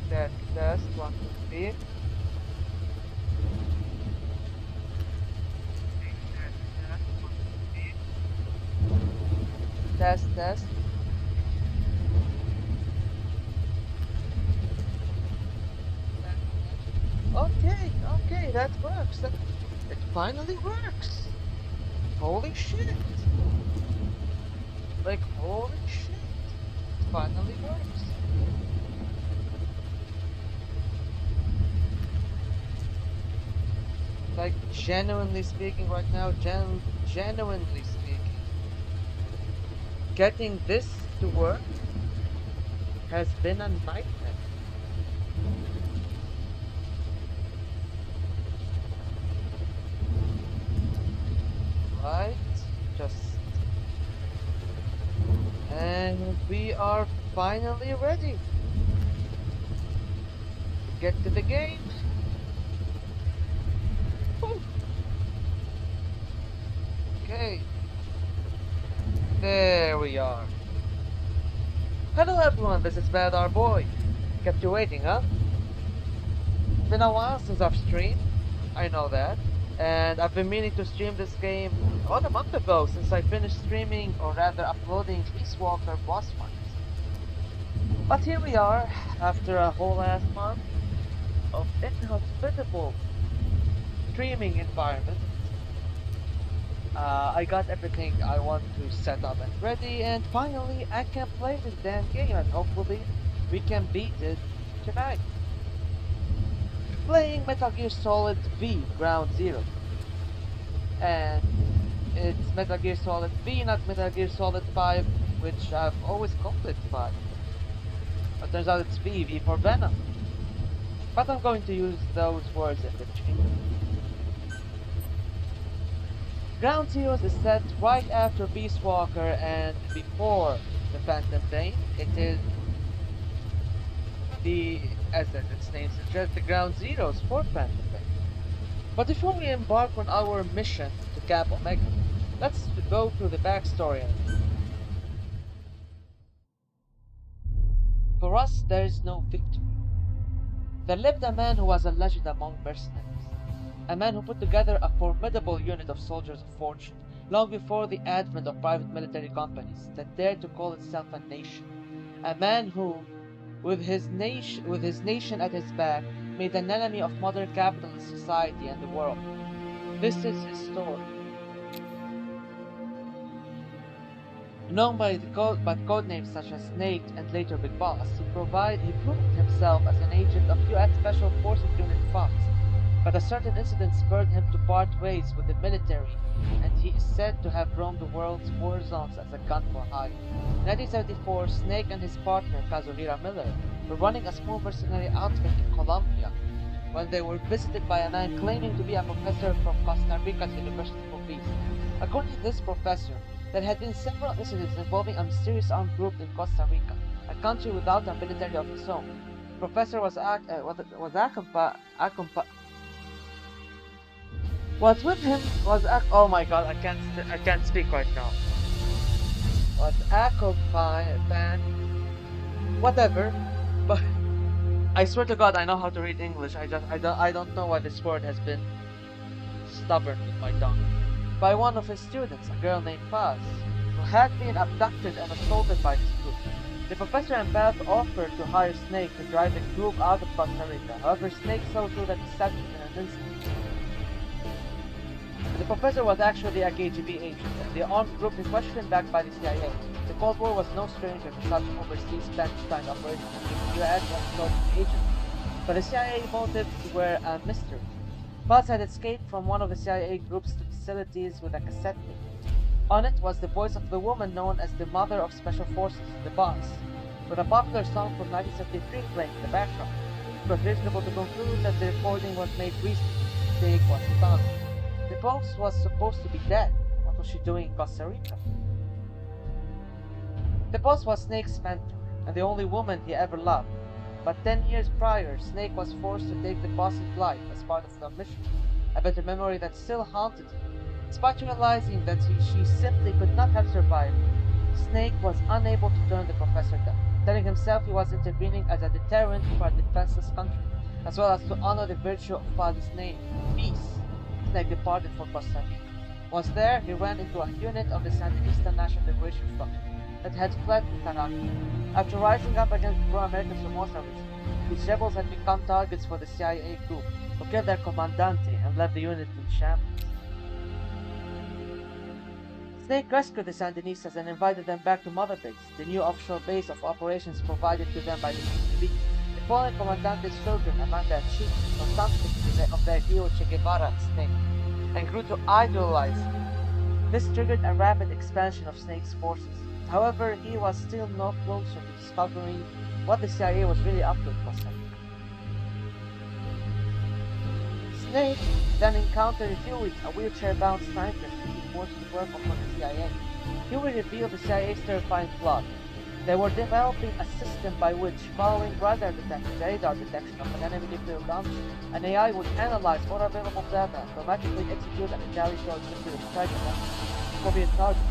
Test, 1, 2, 3. Test, test. Okay, okay, that works. It finally works. Holy shit. Like, holy shit. It finally works. Like, genuinely speaking right now, genuinely speaking, getting this to work has been a nightmare. Right? Just... And we are finally ready to get to the game. Whew. Okay. There we are. Hello everyone, this is Bad Our Boy. Kept you waiting, huh? Been a while since I've streamed, I know that. And I've been meaning to stream this game about a month ago since I finished streaming, or rather uploading Peace Walker boss fights. But here we are, after a whole ass month of inhospitable streaming environment. I got everything I want to set up and ready, and finally I can play this damn game, and hopefully we can beat it tonight. Playing Metal Gear Solid V Ground Zero. And it's Metal Gear Solid V, not Metal Gear Solid 5, which I've always called it 5. But turns out it's V for Venom. But I'm going to use those words interchangeably. Ground Zeroes is set right after Peace Walker and before the Phantom Pain. It is the, as its name suggests, the Ground Zeroes for Phantom Pain. But before we embark on our mission to Cap Omega, let's go through the backstory. For us, there is no victory. There lived a man who was a legend among mercenaries. A man who put together a formidable unit of soldiers of fortune, long before the advent of private military companies that dared to call itself a nation. A man who, with his nation at his back, made an enemy of modern capitalist society and the world. This is his story. Known by code names such as Snake and later Big Boss, he proved himself as an agent of U.S. Special Forces Unit Fox. But a certain incident spurred him to part ways with the military, and he is said to have roamed the world's war zones as a gun for hire. In 1974, Snake and his partner, Kazuhira Miller, were running a small mercenary outfit in Colombia when they were visited by a man claiming to be a professor from Costa Rica's University for Peace. According to this professor, there had been several incidents involving a mysterious armed group in Costa Rica, a country without a military of its own. The professor was with him was oh my god, I can't speak right now. Was accompanied, whatever, but I swear to God I know how to read English. I don't know why this word has been stubborn with my tongue. By one of his students, a girl named Paz, who had been abducted and assaulted by this group. The professor and Beth offered to hire Snake to drive the group out of Costa Rica. However, Snake saw through the deception in an instant. The professor was actually a KGB agent, and the armed group in question backed by the CIA. The Cold War was no stranger to such overseas clandestine operations between the US and Soviet agents, but the CIA motives were a mystery. Buzz had escaped from one of the CIA group's facilities with a cassette tape. On it was the voice of the woman known as the Mother of Special Forces, the Boss, with a popular song from 1973 playing in the background. It was reasonable to conclude that the recording was made recently. Snake was stunned. The boss was supposed to be dead. What was she doing in Costa Rica? The boss was Snake's mentor, and the only woman he ever loved. But 10 years prior, Snake was forced to take the boss's life as part of the mission, a bitter memory that still haunted him. Despite realizing that she simply could not have survived, Snake was unable to turn the professor down. telling himself he was intervening as a deterrent for a defenseless country, as well as to honor the virtue of Paddy's name, peace. Snake departed for Costa Rica. Once there, he ran into a unit of the Sandinista National Liberation Front that had fled Nicaragua. After rising up against the pro-American Somoza regime, these rebels had become targets for the CIA group, who killed their commandante and left the unit in shambles. Snake rescued the Sandinistas and invited them back to Mother Base, the new offshore base of operations provided to them by the CCB. The fallen commandante's children among their chiefs were conflicted of their hero Che Guevara and Snake, and grew to idolize him. This triggered a rapid expansion of Snake's forces. However, he was still no closer to discovering what the CIA was really up to in Costa Rica. Snake then encountered Huey, a wheelchair-bound scientist who he forced to work for the CIA. Huey revealed the CIA's terrifying plot. They were developing a system by which, following radar detection of an enemy nuclear launch, an AI would analyze all available data and automatically execute an retaliatory nuclear strike against Soviet targets.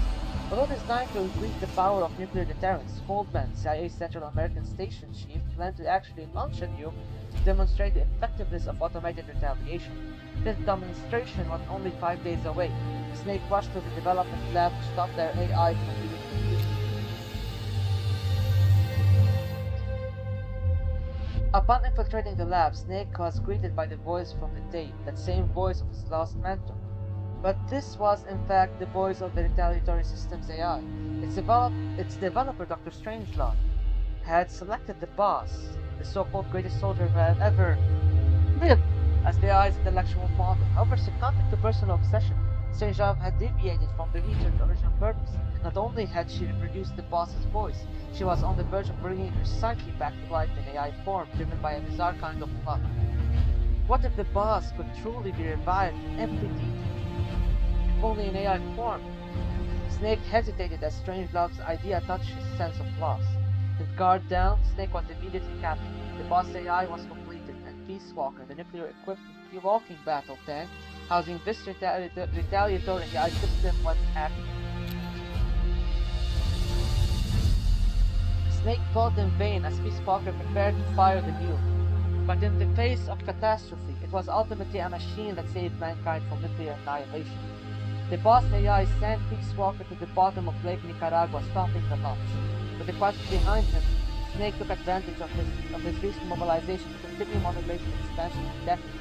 Although designed to increase the power of nuclear deterrence, Goldman, CIA's Central American Station chief, planned to actually launch a nuke to demonstrate the effectiveness of automated retaliation. This demonstration was only 5 days away. Snake rushed to the development lab to stop their AI from being produced. Upon infiltrating the lab, Snake was greeted by the voice from the tape, that same voice of his lost mentor. But this was in fact the voice of the retaliatory system's AI. Its developer, Dr. Strangelove, had selected the boss, the so-called greatest soldier who had ever lived, as the AI's intellectual model. However, succumbing to personal obsession, Strangelove had deviated from the research's original purpose. Not only had she reproduced the boss's voice, she was on the verge of bringing her psyche back to life in AI form, driven by a bizarre kind of plot. What if the boss could truly be revived in every detail, if only in AI form? Snake hesitated as Strangelove's idea touched his sense of loss. With guard down, Snake was immediately captured. The boss AI was completed, and Peace Walker, the nuclear-equipped walking battle tank, housing this retaliatory AI system, was active. Snake fought in vain as Peace Walker prepared to fire the nuke. But in the face of catastrophe, it was ultimately a machine that saved mankind from nuclear annihilation. The boss AI sank Peace Walker to the bottom of Lake Nicaragua, stopping the launch. With the crisis behind him, Snake took advantage of his recent mobilization to continue Mother Base's expansion indefinitely.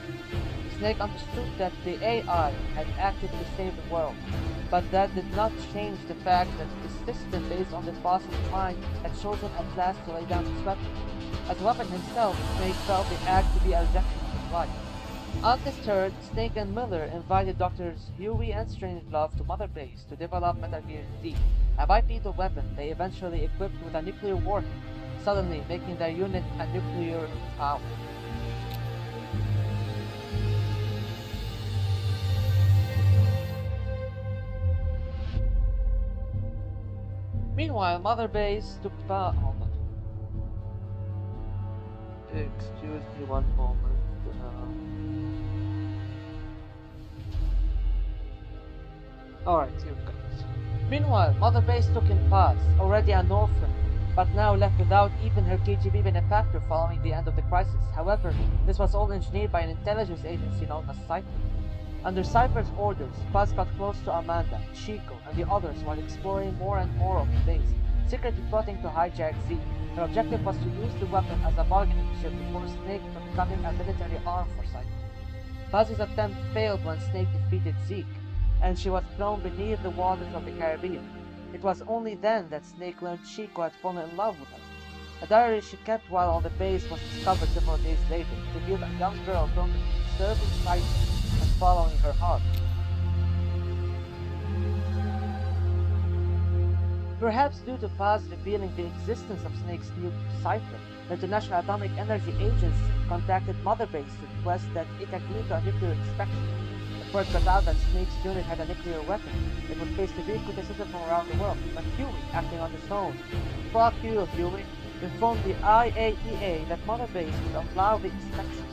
Snake understood that the AI had acted to save the world, but that did not change the fact that the system based on the boss's mind had chosen at last to lay down his weapon. As a weapon himself, Snake felt the act to be a rejection of his life. Undisturbed, Snake and Miller invited Doctors Huey and Strangelove to Mother Base to develop Metal Gear D, a bipedal weapon they eventually equipped with a nuclear warhead, suddenly making their unit a nuclear power. Meanwhile, Mother Base took hold on. Excuse me one moment. Alright, here we go. Meanwhile, Mother Base took in Paz, already an orphan, but now left without even her KGB benefactor following the end of the crisis. However, this was all engineered by an intelligence agency known as Cypher. Under Cypher's orders, Paz got close to Amanda, Chico, and the others while exploring more and more of the base, secretly plotting to hijack Zeke. Her objective was to use the weapon as a bargaining chip before Snake from becoming a military arm for Cypher. Paz's attempt failed when Snake defeated Zeke, and she was thrown beneath the waters of the Caribbean. It was only then that Snake learned Chico had fallen in love with her. A diary she kept while on the base was discovered several days later. It revealed a young girl thrown between serving Cypher and following her heart. Perhaps due to Paz revealing the existence of Snake's new Cypher, the International Atomic Energy Agency contacted Mother Base to request that it agree to a nuclear inspection. If word got out that Snake's unit had a nuclear weapon, it would face severe criticism from around the world. But Huey, acting on his own, "Fuck you, Huey," informed the IAEA that Mother Base would allow the inspection.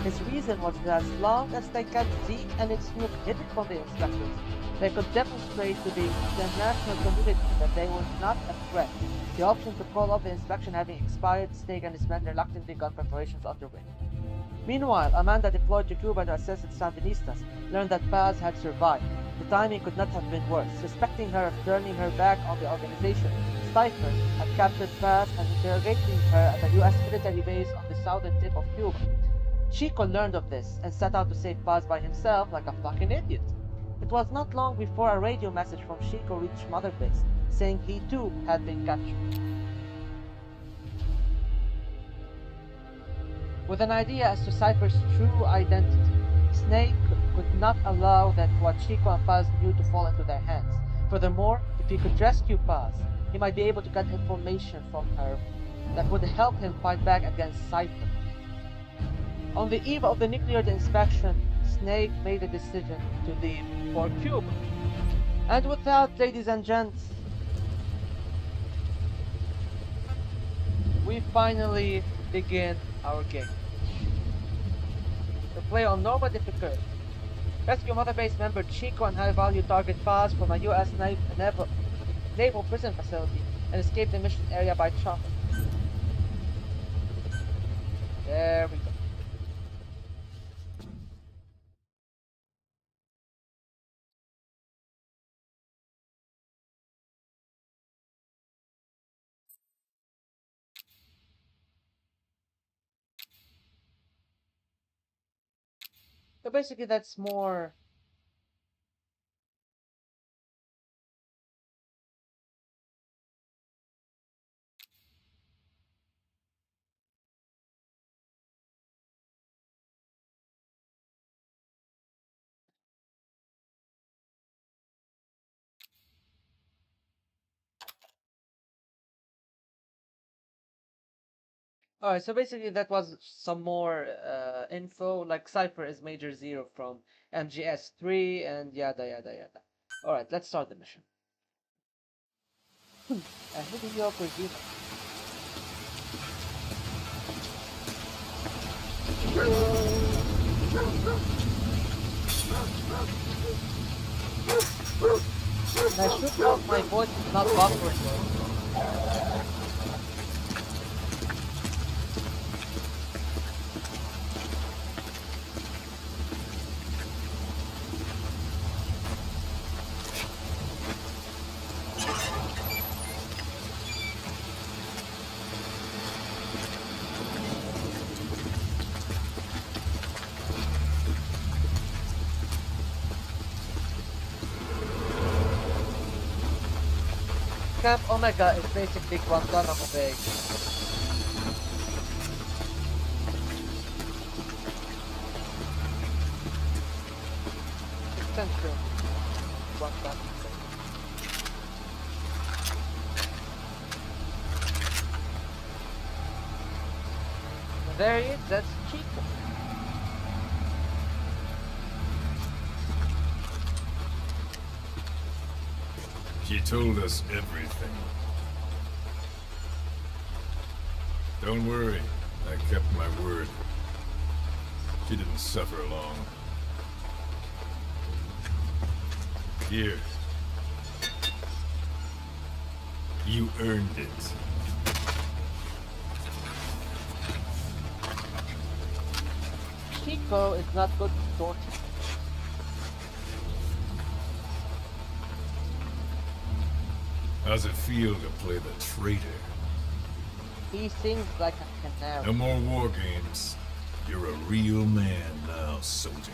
His reason was that as long as they kept Zeke and its snoop hidden from the inspectors, they could demonstrate to the international community that they were not a threat. The option to call off the inspection having expired, Snake and his men reluctantly got preparations underway. Meanwhile, Amanda, deployed to Cuba to assist the Sandinistas, learned that Paz had survived. The timing could not have been worse. Suspecting her of turning her back on the organization, Cypher had captured Paz and interrogating her at a U.S. military base on the southern tip of Cuba. Chico learned of this and set out to save Paz by himself like a fucking idiot. It was not long before a radio message from Chico reached Mother Base, saying he too had been captured. With an idea as to Cypher's true identity, Snake could not allow that what Chico and Paz knew to fall into their hands. Furthermore, if he could rescue Paz, he might be able to get information from her that would help him fight back against Cypher. On the eve of the nuclear inspection, Snake made a decision to leave for Cuba. And with that, ladies and gents, we finally begin our game. To play on normal difficulty, rescue Mother Base member Chico and high-value target Paz from a U.S. naval prison facility and escape the mission area by chopper. There we go. So basically that's more... Alright, so basically that was some more info, like Cypher is Major Zero from MGS3 and yada yada yada. Alright, let's start the mission. A mediocre unit. And I should hope my voice is not buffering though. Camp Omega is basically Guantanamo Bay. Central Guantanamo Bay. And there he is, that's Chico. She told us everything. Don't worry, I kept my word. She didn't suffer long. Here. You earned it. Chico is not good to torture. How's it feel to play the traitor? He sings like a canary. No more war games. You're a real man now, soldier.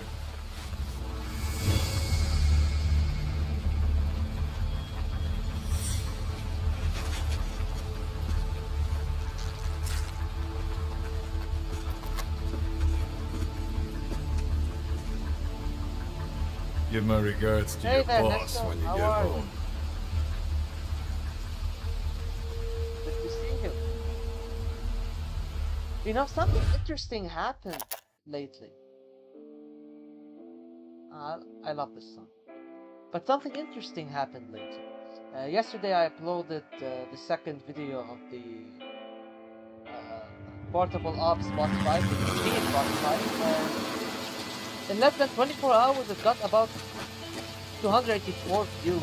Give my regards to Hey your there, boss Nexo. when you How get are you? home. Good to see you. You know, something interesting happened lately. I love this song. But something interesting happened lately. Yesterday I uploaded the second video of the portable ops boss fight, the team boss fight, in less than 24 hours it got about 284 views.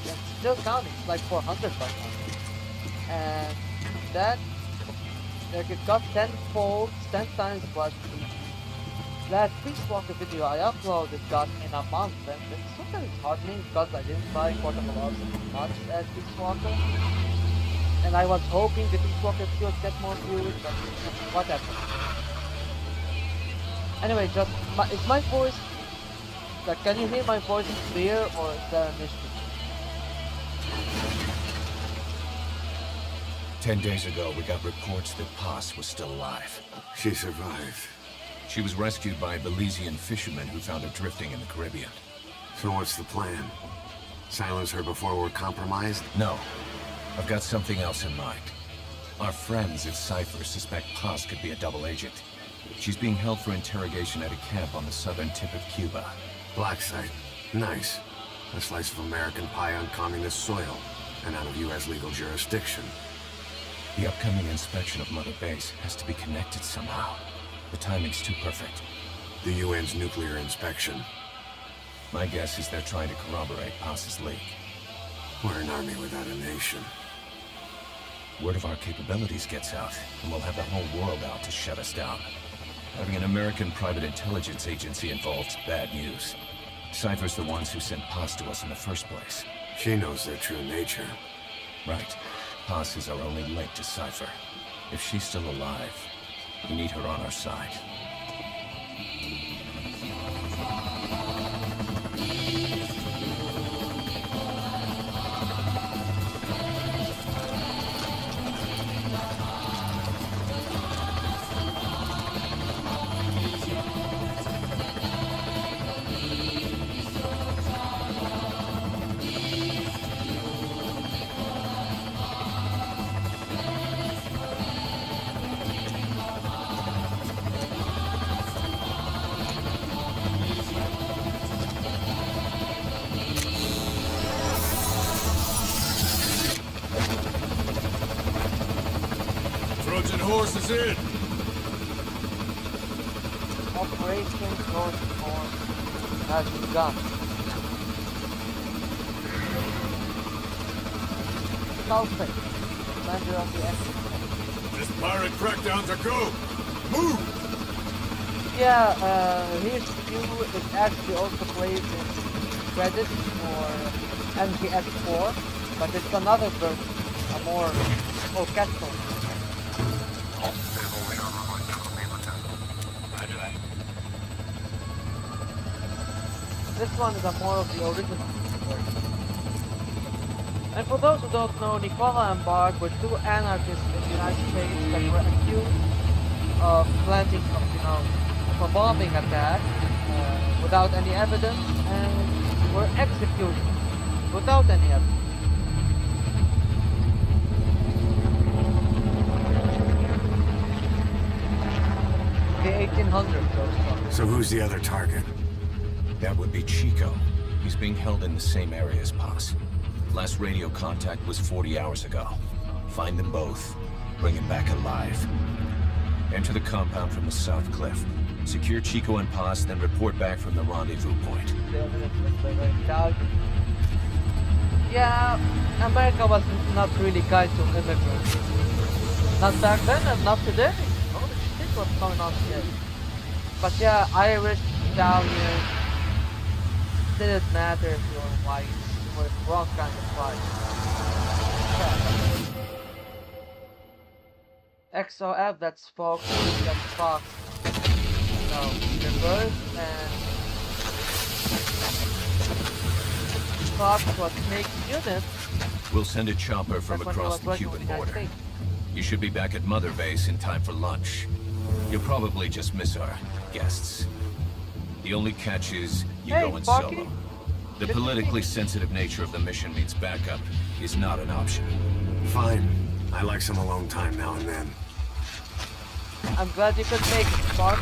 And still counting, it's like 400 by now. And that, like, it got 10 times what the last Peace Walker video I uploaded got in a month, and it's super disheartening because I didn't buy portable ops as much as Peace Walker. And I was hoping the Peace Walker video would get more views, but whatever. Anyway, is my voice, like, can you hear my voice clear, or is there an issue? 10 days ago, we got reports that Paz was still alive. She survived. She was rescued by Belizean fishermen who found her drifting in the Caribbean. So what's the plan? Silence her before we're compromised? No. I've got something else in mind. Our friends at Cypher suspect Paz could be a double agent. She's being held for interrogation at a camp on the southern tip of Cuba. Black site. Nice. A slice of American pie on communist soil, and out of U.S. legal jurisdiction. The upcoming inspection of Mother Base has to be connected somehow. The timing's too perfect. The UN's nuclear inspection. My guess is they're trying to corroborate Paz's leak. We're an army without a nation. Word of our capabilities gets out, and we'll have the whole world out to shut us down. Having an American private intelligence agency involved's bad news. Cypher's the ones who sent Paz to us in the first place. She knows their true nature. Right. Paz is our only link to Cypher. If she's still alive, we need her on our side. Trojan horse is in! Operation Trojan Horse has begun. Southwick, commander of the enemy. This pirate crackdown's a go! Move! Yeah, his queue is actually also played in credits for MGS4, but it's another version, a more orchestral. This one is a more of the original version. And for those who don't know, Nicola and Bart were two anarchists in the United States that were accused of planting a bombing attack without any evidence, and were executed without any evidence. The 1800s or so. So who's the other target? That would be Chico. He's being held in the same area as Paz. Last radio contact was 40 hours ago. Find them both. Bring him back alive. Enter the compound from the south cliff. Secure Chico and Paz, then report back from the rendezvous point. Yeah, America was not really kind to immigrants. Not back then and not today. Holy shit, what's going on here? But yeah, Irish, Italian, didn't matter if you were white, you were the wrong kind of white. XOF, that's Fox, that's Fox. No, reverse, and Fox was snake unit. We'll send a chopper from That's when he across was the working Cuban with the United border. States. You should be back at Mother Base in time for lunch. You'll probably just miss our guests. The only catch is you Hey, go in Sparky. solo. The Good to politically see sensitive nature of the mission means backup is not an option. Fine. I like some alone time now and then. I'm glad you could make it, Spark.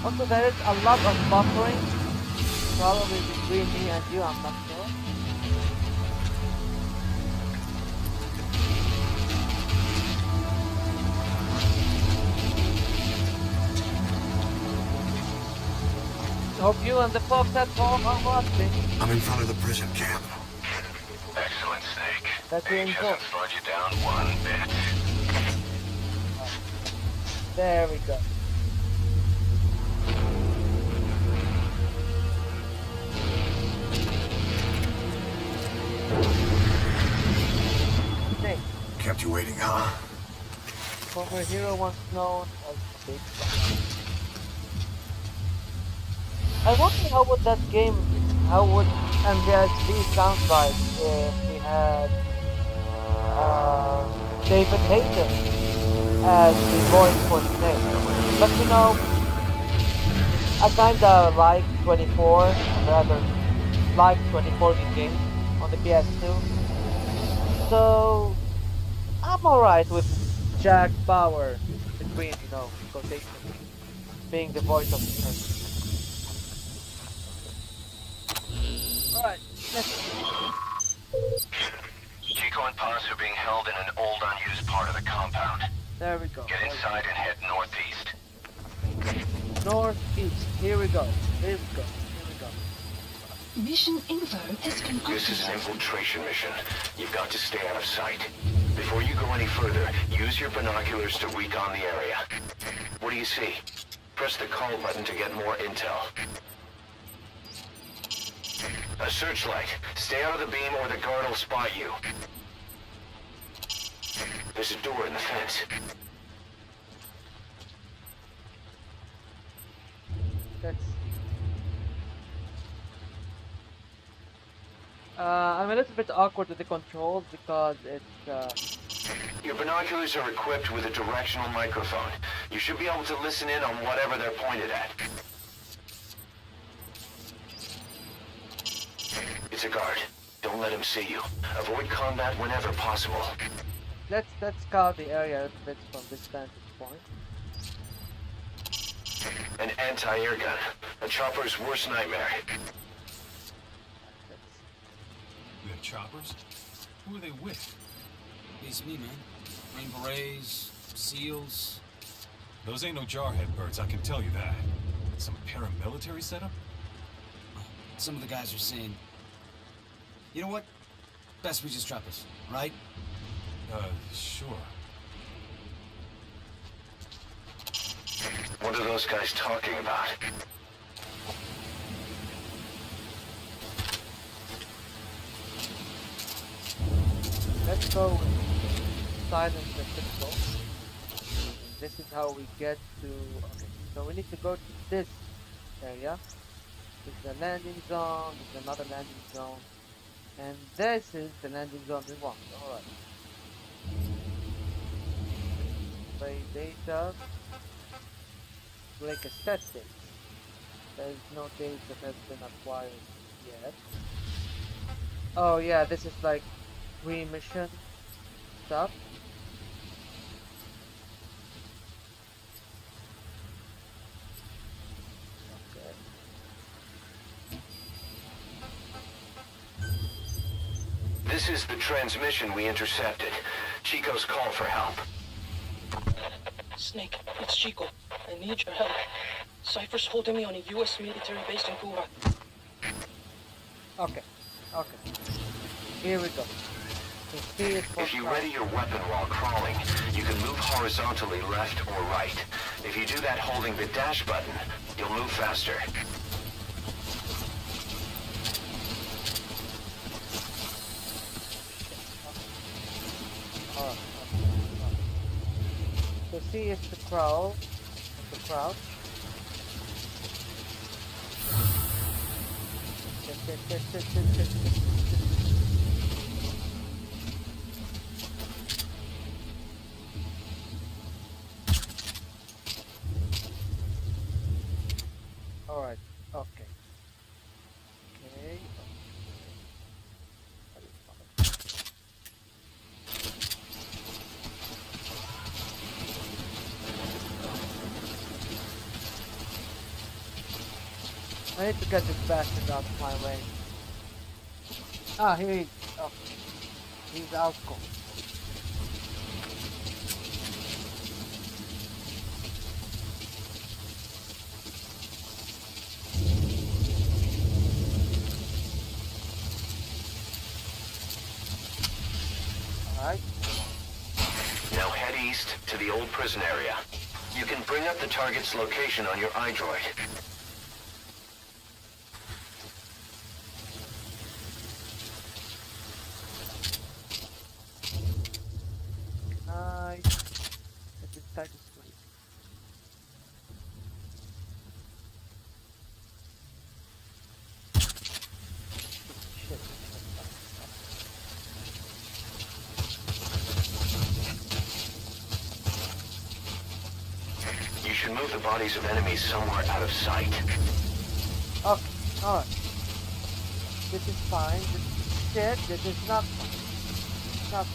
Also, there is a lot of buffering, probably between me and you, I'm not sure. Hope you and the folks at home are watching. I'm in front of the prison camp. Excellent, Snake. That's the Age info. hasn't slowed you down one bit. There we go. Snake, Kept you waiting, huh? former hero once known as Big Boss. I wonder how would that game, how would MGSV sound like if we had David Hayden as the voice for Snake. But you know, I kinda like 24, rather like 24 the game on the PS2. So I'm alright with Jack Bauer between, you know, quotation, being the voice of Snake. Alright, let's Chico and Paz are being held in an old unused part of the compound. there we go. Get inside and head northeast. Northeast. Here we go. Here we go. Here we go. Mission info has been This is an updated. infiltration mission. You've got to stay out of sight. Before you go any further, use your binoculars to recon the area. What do you see? Press the call button to get more intel. A searchlight. Stay out of the beam or the guard will spot you. There's a door in the fence. Let's see. I'm a little bit awkward with the controls because it's Your binoculars are equipped with a directional microphone. You should be able to listen in on whatever they're pointed at. It's a guard. Don't let him see you. Avoid combat whenever possible. let's scout the area a little bit from this vantage point. An anti-air gun. A chopper's worst nightmare. Let's We have choppers? Who are they with? It's me, man. Green Berets, SEALs. Those ain't no jarhead birds, I can tell you that. Some paramilitary setup? Some of the guys are saying, you know what? Best we just drop us, right? Sure. What are those guys talking about? let's go with silence the pistol. This is how we get to. Okay, so we need to go to this area. This is the landing zone. This is another landing zone. And this is the landing zone we want. Alright. Play data. Like a set date. There is no date that has been acquired yet. Oh yeah, this is like pre-mission stuff. This is the transmission we intercepted. Chico's call for help. Snake, it's Chico. I need your help. Cypher's holding me on a U.S. military base in Cuba. Okay. Okay. Here we go. So C is for If you start. ready your weapon while crawling, you can move horizontally left or right. If you do that holding the dash button, you'll move faster. Alright. So C is to crawl. To crouch. Sit. Alright, okay. Okay. I need to get this bastard out of my way. Ah, here he is. Oh. He's out cold. Now head east to the old prison area. You can bring up the target's location on your iDroid. Nice. Let's just start to sleep. Shit. You should move the bodies of enemies somewhere out of sight. Okay, alright. This is fine. This is shit. This is not not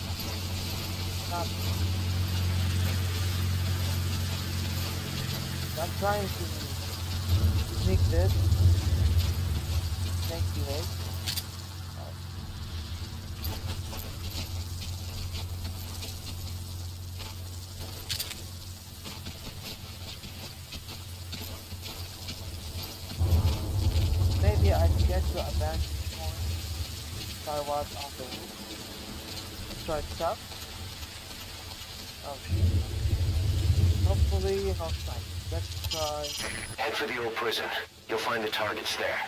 I'm trying to sneak this. Thank you, eh? Maybe I can get to a vantage point if I was on the roof. Let's try this out. Oh shit. Hopefully not sight. Let's try. Head for the old prison. You'll find the targets there.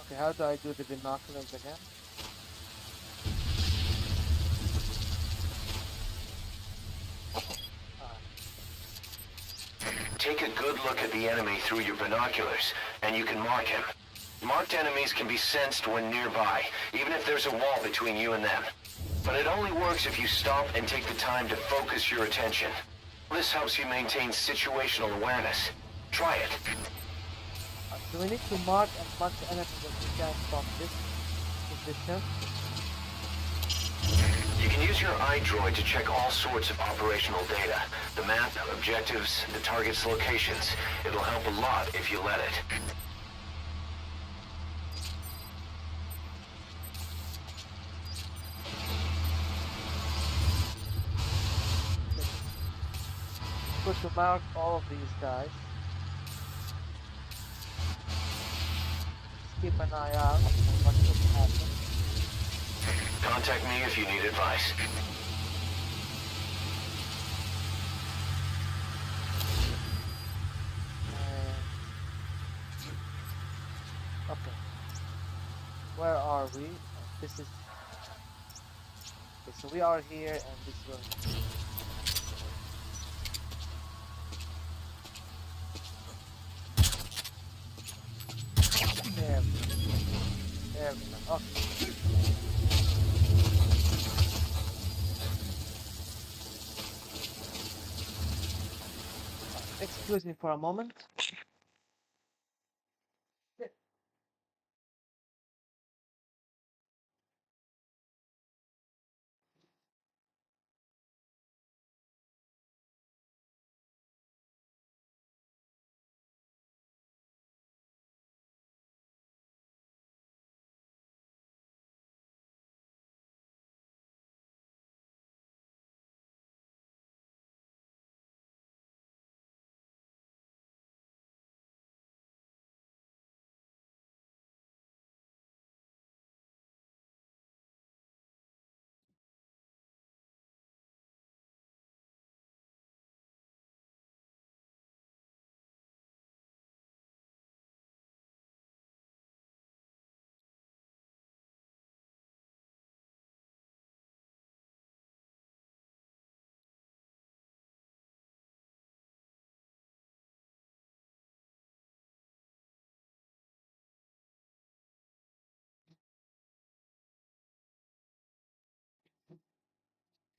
Okay, how do I do the binoculars again? Take a good look at the enemy through your binoculars, and you can mark him. Marked enemies can be sensed when nearby, even if there's a wall between you and them. But it only works if you stop and take the time to focus your attention. This helps you maintain situational awareness. Try it. So we need to mark as much energy as we can from this position. You can use your iDroid to check all sorts of operational data. The map, objectives, the target's locations. It'll help a lot if you let it. Good to mark all of these guys. Just keep an eye out on what could happen. Contact me if you need advice. Okay. Where are we? This is... Okay, so we are here and this will... There we go. Okay. Excuse me for a moment.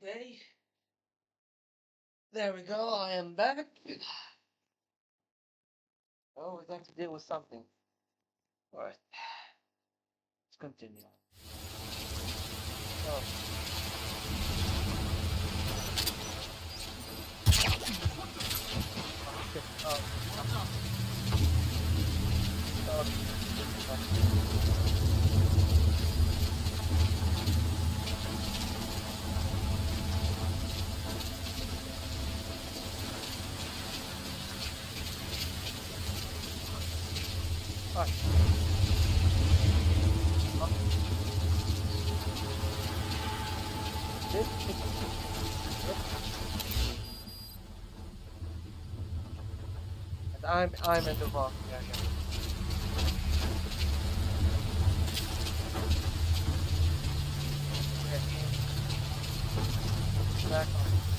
Okay. There we go, I am back. Oh, we have to deal with something. Alright. Let's continue. Oh. Okay. Oh. Alright. This is And I'm in the wrong area.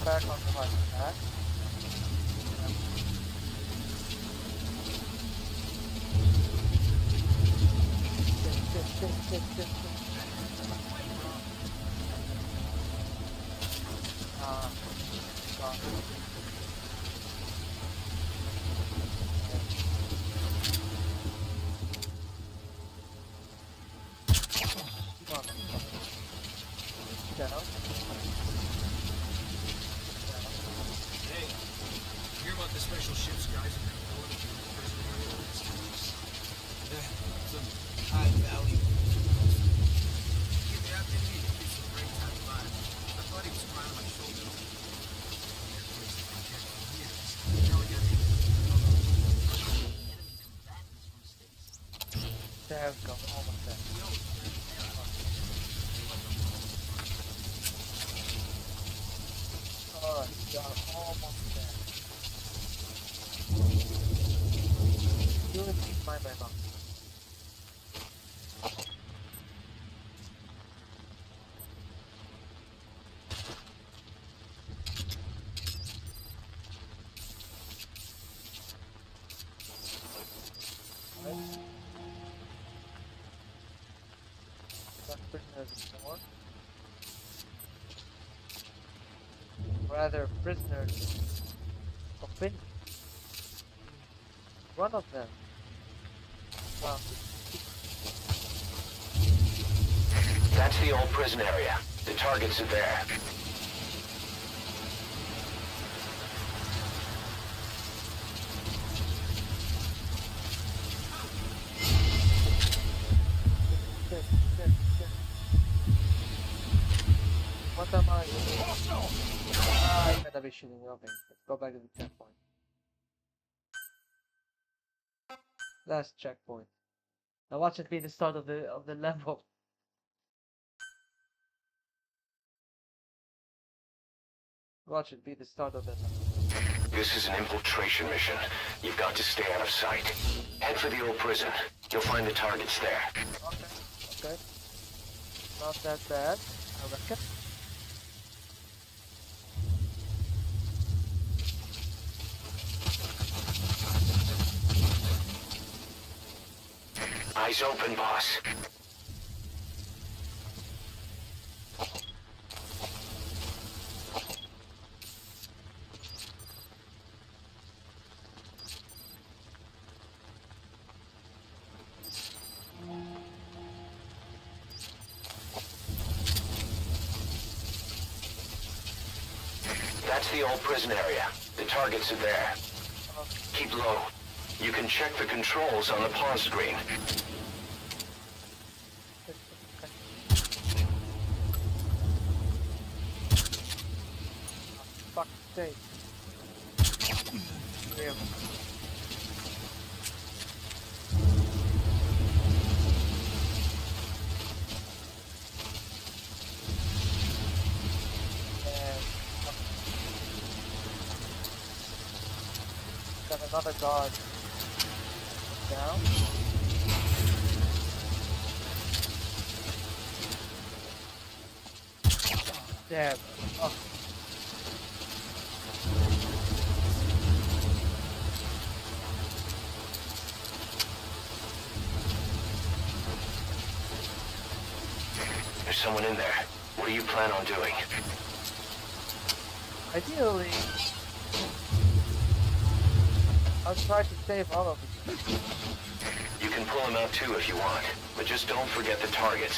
Back on the right track. Sit. God. Come on. Down. Hey, hear about the special ships guys are going to Yeah, some high value. Yeah, I didn't need to be some great time flying. I thought he was crying on my shoulder. There we go, almost there. Alright, we are almost there. You will keep my memo. Prisoners of war. Rather, prisoners of opinion. One of them. Well, That's the old prison area. The targets are there. What am I? I'm gonna be shooting. Okay, let's go back to the checkpoint. Last checkpoint. Now watch it be the start of the level. Watch it be the start of the level. This is an infiltration mission. You've got to stay out of sight. Head for the old prison. You'll find the targets there. Okay. Not that bad, I reckon. Eyes open, boss. That's the old prison area. The targets are there. Keep low. You can check the controls on the pause screen. Fuck's sake. Damn. Got another guard. Down. Damn. Oh. There's someone in there. What do you plan on doing? Ideally, I'll try to save all of them. You can pull them out too if you want, but just don't forget the targets.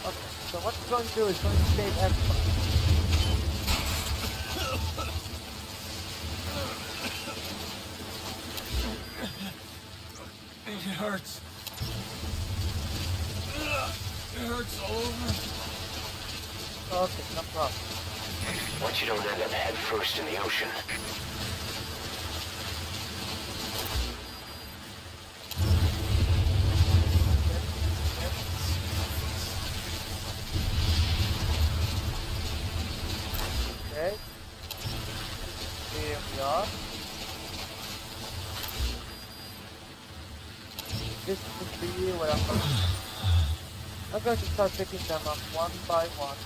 Okay, so what it's going to do is going to save everybody. It hurts. It hurts all over. Okay, no problem. Once you don't end up head first in the ocean. Okay. Here we are. This would be where I'm going to start picking them up one by one.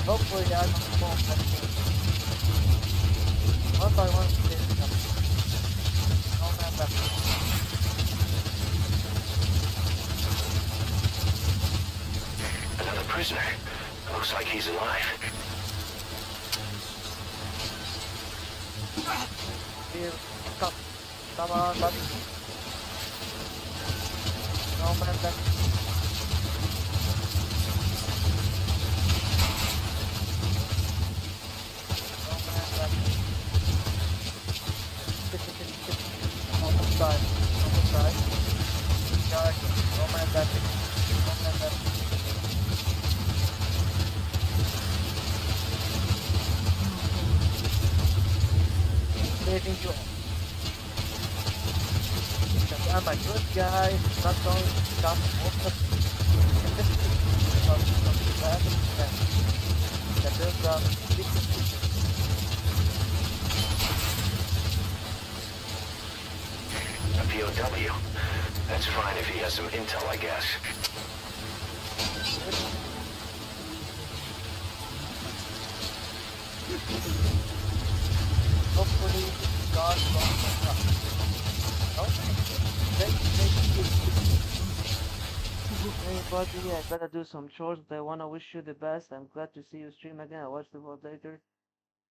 Hopefully I don't fall one by one. Picking them. No man left. Another prisoner. Looks like he's alive. Here, come. Come on, buddy. No man left. No man left. Almost died. Almost died. Guys, no man left. No man left. Saving you all. Because I'm a good guy, not going to stop most of this bad that builds up A POW. That's fine if he has some intel, I guess. hopefully God won't up. Hey buddy, I gotta do some chores, but I wanna wish you the best. I'm glad to see you stream again. I'll watch the world later.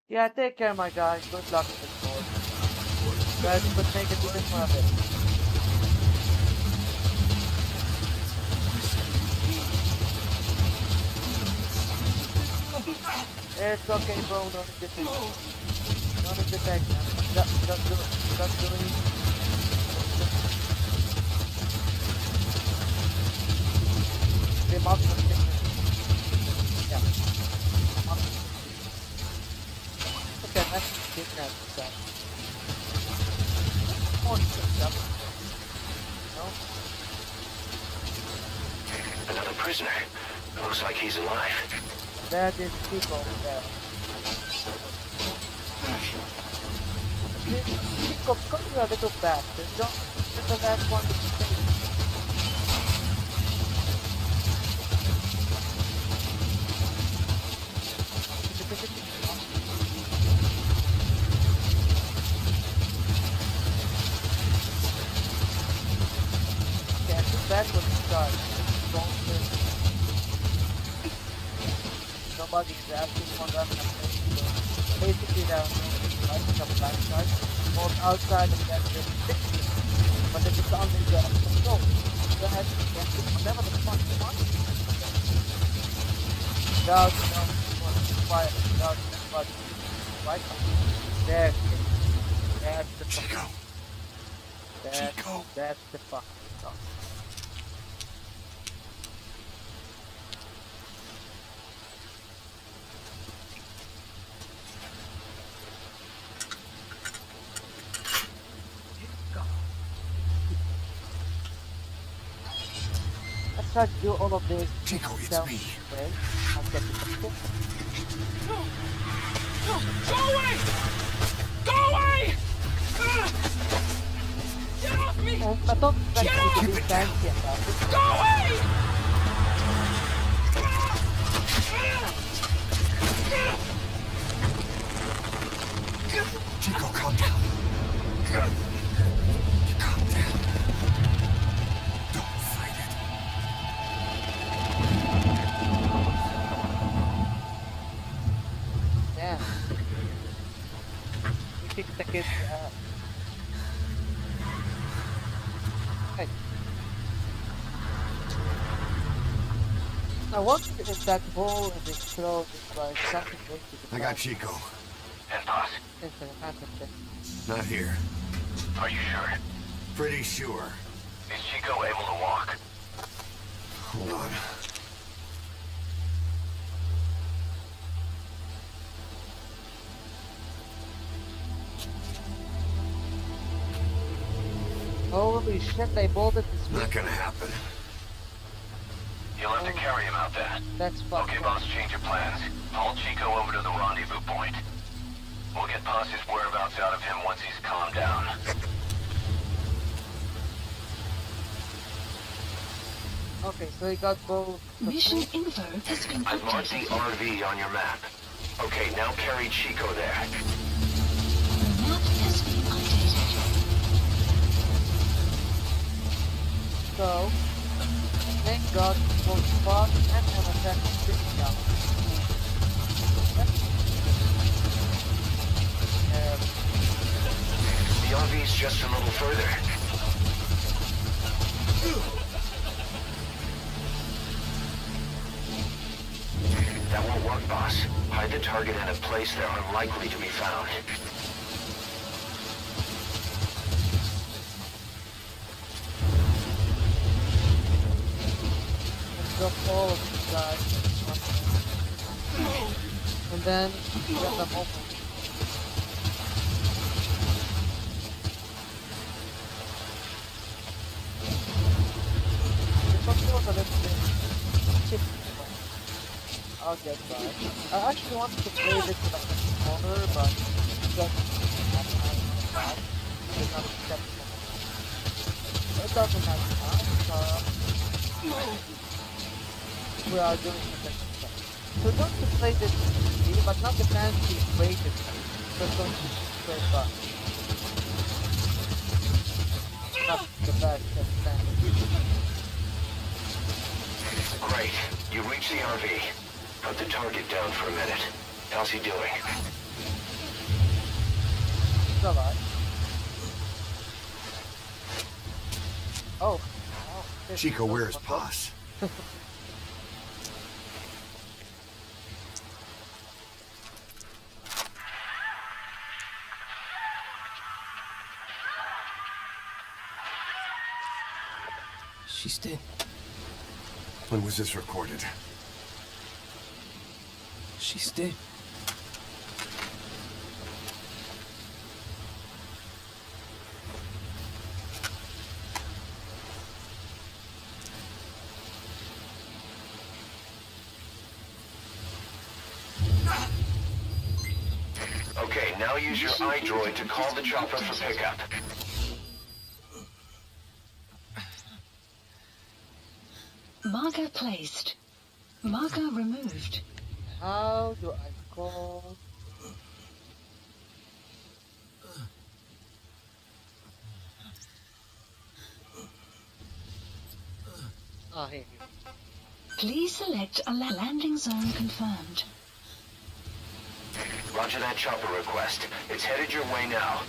Yeah, take care, my guy. Good luck with the chores. Guys, but take it even for a bit. It's okay, bro. No need to take. No need to take, man. Just do it. Just do it. They must have taken it. Yeah. Okay, let's kidnap that. More stuff. No? Another prisoner. Looks like he's alive. That is people there. Pico, come here a little bastard. Don't you're the last one to say. Yeah, too bad when you start. Don't nobody is asking for that. Basically, there are no lights of backside, both outside and then just fixing. But if it's only the control, go ahead and do whatever the fuck you want. Without, you know, quiet, without anybody. Right? There. That's the Chico. Chico. That's the fucking stuff. Let's try to do all of this. Chico, it's self- me. way. I'll get the control. Go away! Go away! Get off me! I don't expect Get you to off! be fancy about it. Go away! Chico, calm down. Calm down. Don't fight it. Damn. We kicked the kid's ass. Hey. I wonder if that hole in his throat is like something linked to the I got Chico. And boss, Not here. are you sure? Pretty sure. Is Chico able to walk? Hold on. Holy shit, they bolted this Not gonna happen. You'll have to carry him out there. That's fucked Okay, up. boss, change your plans. Haul Chico over to the rendezvous point. We'll get Posse's whereabouts out of him once he's calmed down. Okay, so he got both. Mission info has been I've marked the updated. RV on your map. Okay, now carry Chico there. The map has been updated. So, thank God both Bob and MSX sitting down. The RV's just a little further. That won't work, boss. Hide the target in a place they're unlikely to be found. Let's drop all of these guys. And then get them open. The controls are a little bit chippy. I'll get by. I actually wanted to play this with a controller, but just it's not acceptable. It doesn't matter now. We are doing the second stuff. So we're going to play this easy, but not the fancy rated way. We're going to straight back. Not the best fancy. Great. You reached the RV. Put the target down for a minute. How's he doing? It's alright. Oh. This Chico, is where's awesome. Posse? She's dead. When was this recorded? She's dead. Okay, now use your iDroid to call the chopper for pickup. Marker placed. Marker removed. How do I call? Ah, here. Please select a landing zone confirmed. Roger that chopper request. It's headed your way now.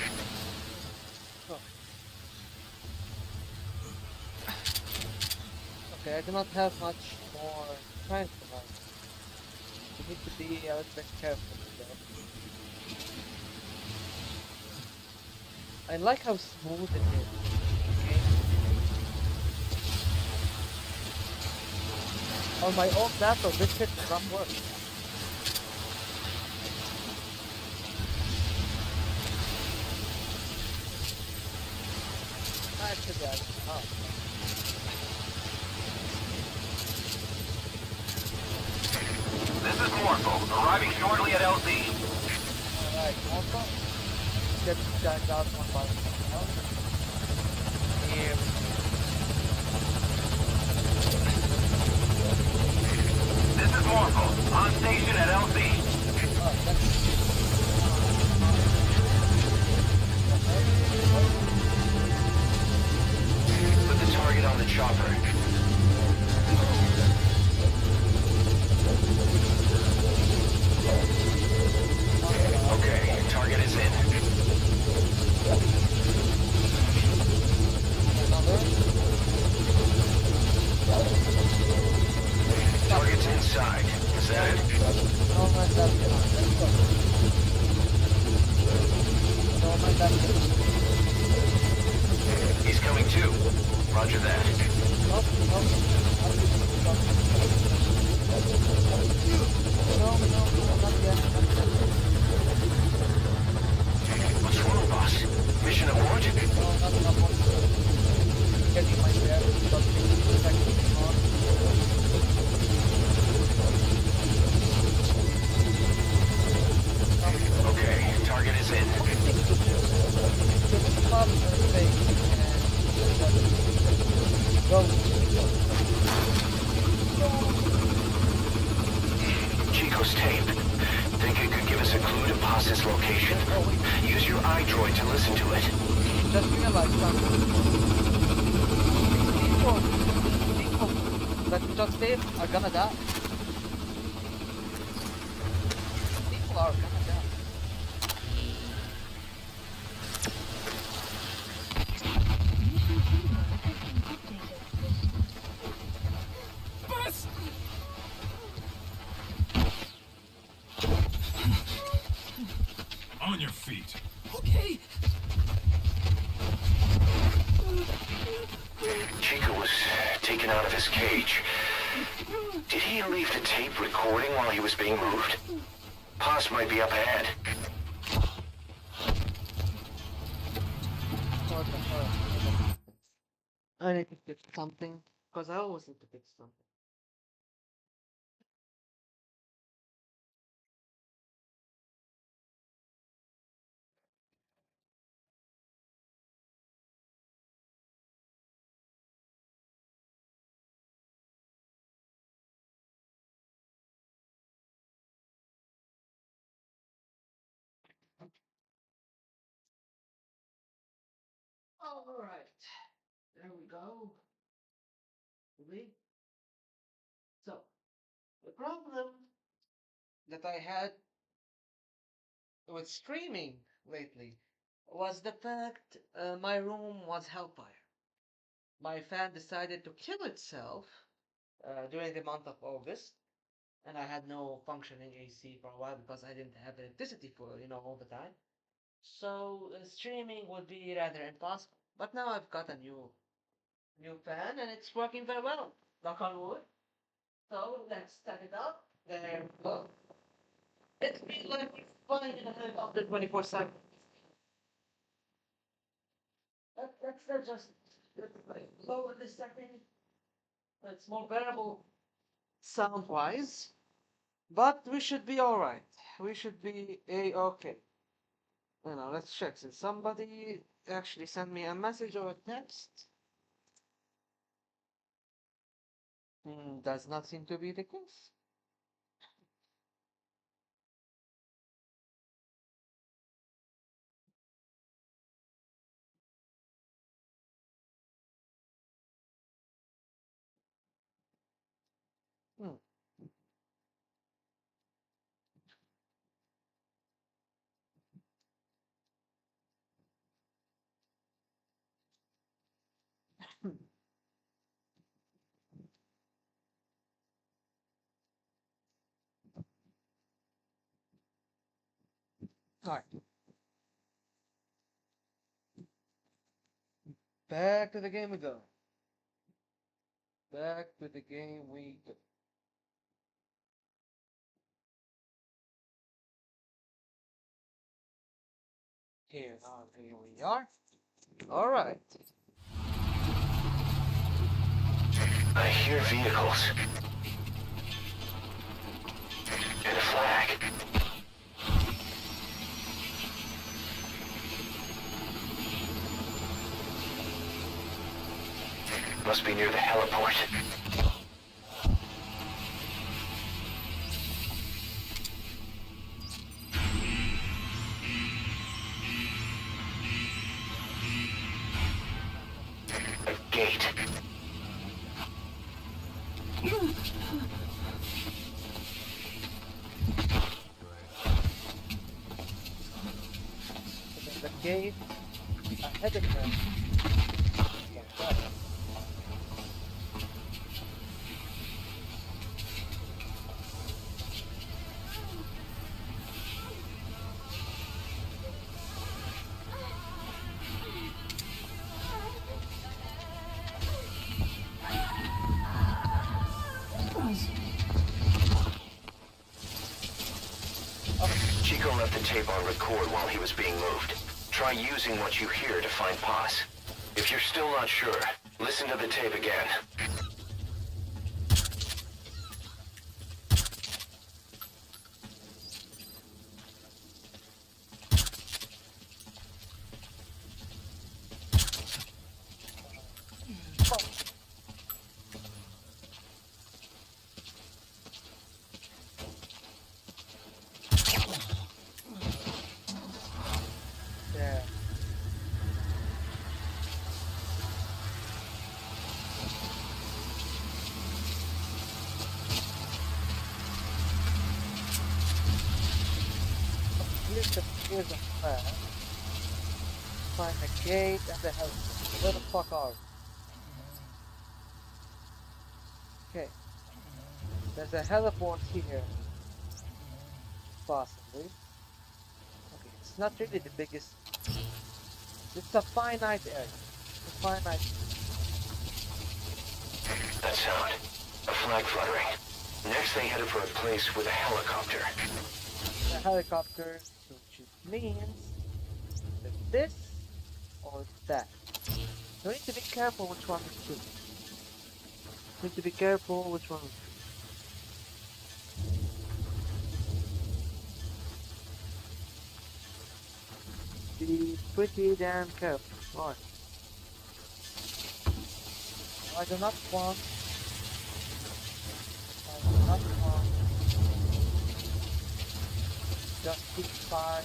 Okay, I do not have much more time for that. You need to be a little bit careful with that. I like how smooth it is. Okay. On my old laptop, this shit does not work. Actually, I oh. This is Morpho, arriving shortly at LZ. Alright, also, get these guys out one by one. Here. This is Morpho, on station at LZ. Oh, that's... Put the target on the chopper. Okay, target is in. Target's inside. Is that it? Oh my god, let's go. Oh my god, He's coming too. Roger that. no, not yet. What's wrong, boss? Mission abort? No, not enough. Getting my bearings, got 60 seconds on. Paz's location? Use your iDroid to listen to it. Just realized something. People that we just saved are gonna die. People are gonna die. On your feet. Okay. Chico was taken out of his cage. Did he leave the tape recording while he was being moved? Paz might be up ahead. What the hell? I need to fix something. Because I always need to fix something. Alright. There we go. Wait. So, the problem that I had with streaming lately was the fact my room was hellfire. My fan decided to kill itself during the month of August, and I had no functioning AC for a while because I didn't have electricity for all the time. So streaming would be rather impossible. But now I've got a new fan and it's working very well. Knock on wood. So let's set it up. There we go. It's been like we're flying in a helicopter 24/7. That's just like lower this setting. It's more bearable sound wise. But we should be alright. We should be okay. Let's check. Did somebody actually send me a message or a text? Does not seem to be the case. Hmm. Alright. Back to the game we go. Back to the game we go. Here we are. Alright. I hear vehicles. And a flag. Must be near the heliport. A gate. The gate ahead of them. Chico left the tape on record while he was being moved. Try using what you hear to find Paz. If you're still not sure, listen to the tape again. Here's a plan. Find the gate and the helicopter. Where the fuck are we? Okay. There's a heliport here. Possibly. Okay, it's not really the biggest. It's a finite area. It's a finite. That sound. A flag fluttering. Next they headed for a place with a helicopter. The helicopter, which means that this or that. So we need to be careful which one we choose. Need to be careful which one we choose. Be pretty damn careful. Right. I do not want. Justify.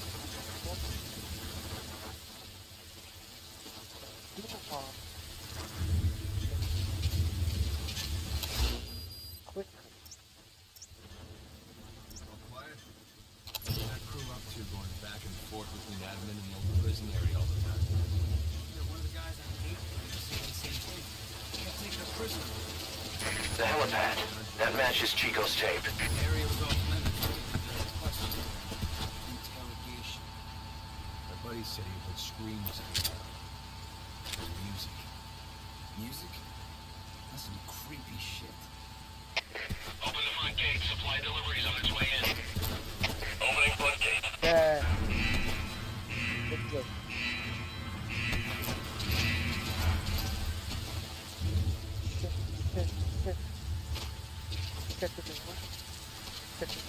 Quickly. Quiet. What's that crew up to going back and forth between admin and the old prison area all the time? One of the guys on the gate is saying the same thing. Can't take her prisoner. The helipad. That matches Chico's tape. The area was off limits. Question. Interrogation. My buddy said he heard screams in the air. Music. Music? That's some creepy shit. Open the front gate. Supply deliveries on its way in. Opening front gate. Yeah. Good, good. Get to the one. Get to the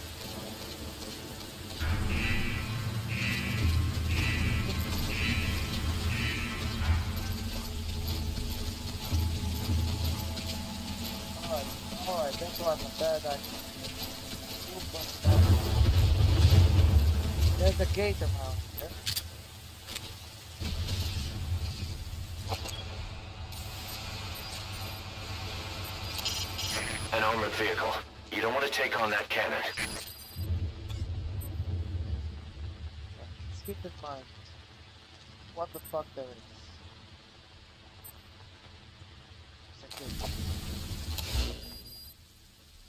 Alright, this wasn't bad actually. There's a gate around here. An armored vehicle. You don't want to take on that cannon. Let's keep in mind what the fuck there is. It's a gate.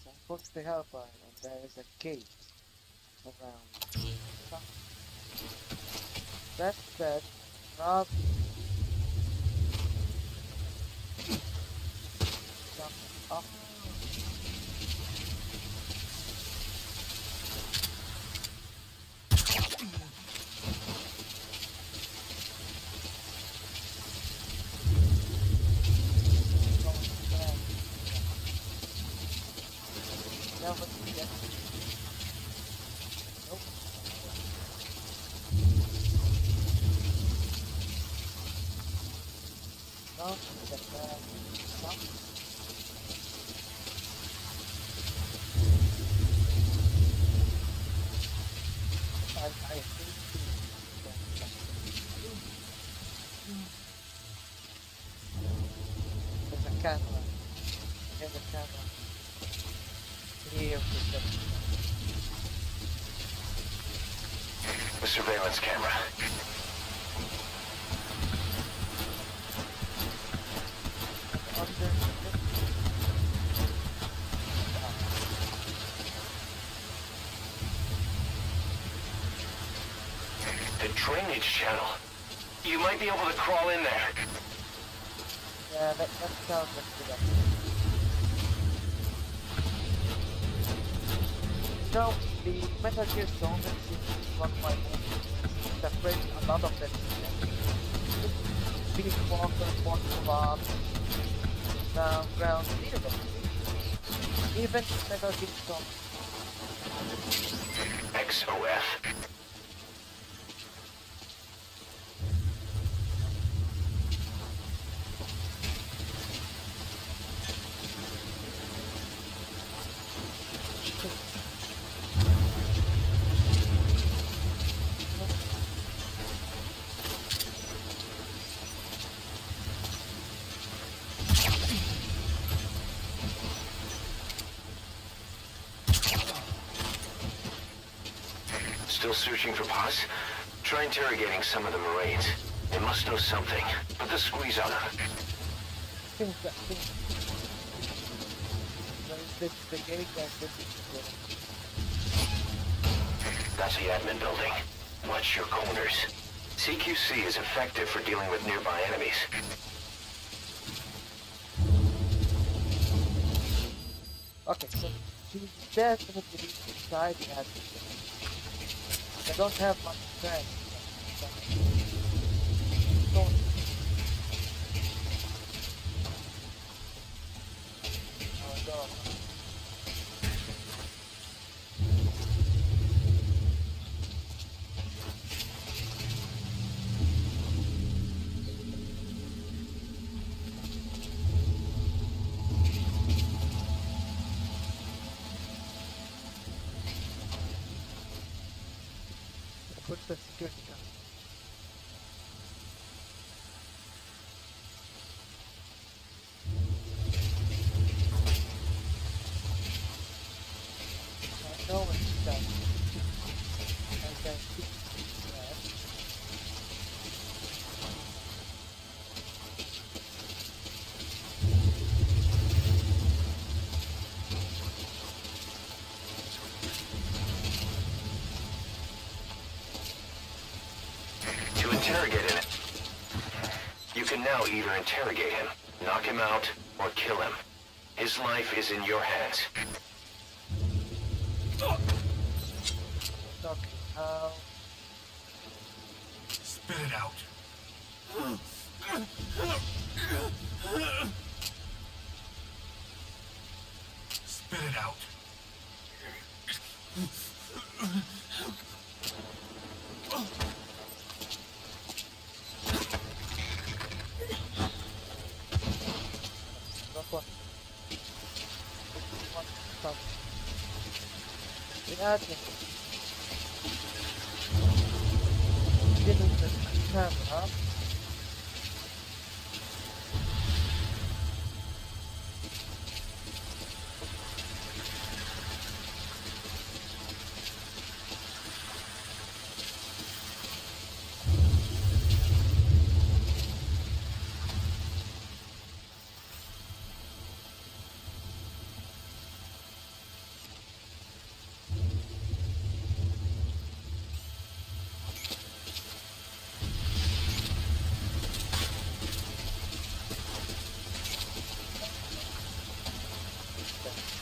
So I'm supposed to help her, and there is a gate around. That said, Rob. Jump up. There's a camera. There's a camera. Here, The surveillance camera. The drainage channel. You might be able to crawl in there. Yeah, that sounds like good. So, the Metal Gear Solid seems one of my favorites. Separate a lot of them. Beast Walker, Portal Rob, Ground Zero. Even Metal Gear Solid. XOF. Still searching for Paz? Try interrogating some of the Marines. They must know something. Put the squeeze on them. Think that thing. This is the gate that this is That's the admin building. Watch your corners. CQC is effective for dealing with nearby enemies. okay, so she's definitely inside the admin. I don't have much strength. Don't. Oh, no. What's the security camera? I know what she does. And then she that. To interrogate him, you can now either interrogate him, knock him out, or kill him. His life is in your hands. Okay, Spit it out. Spit it out. not one. One stop. The admin. Didn't the camera.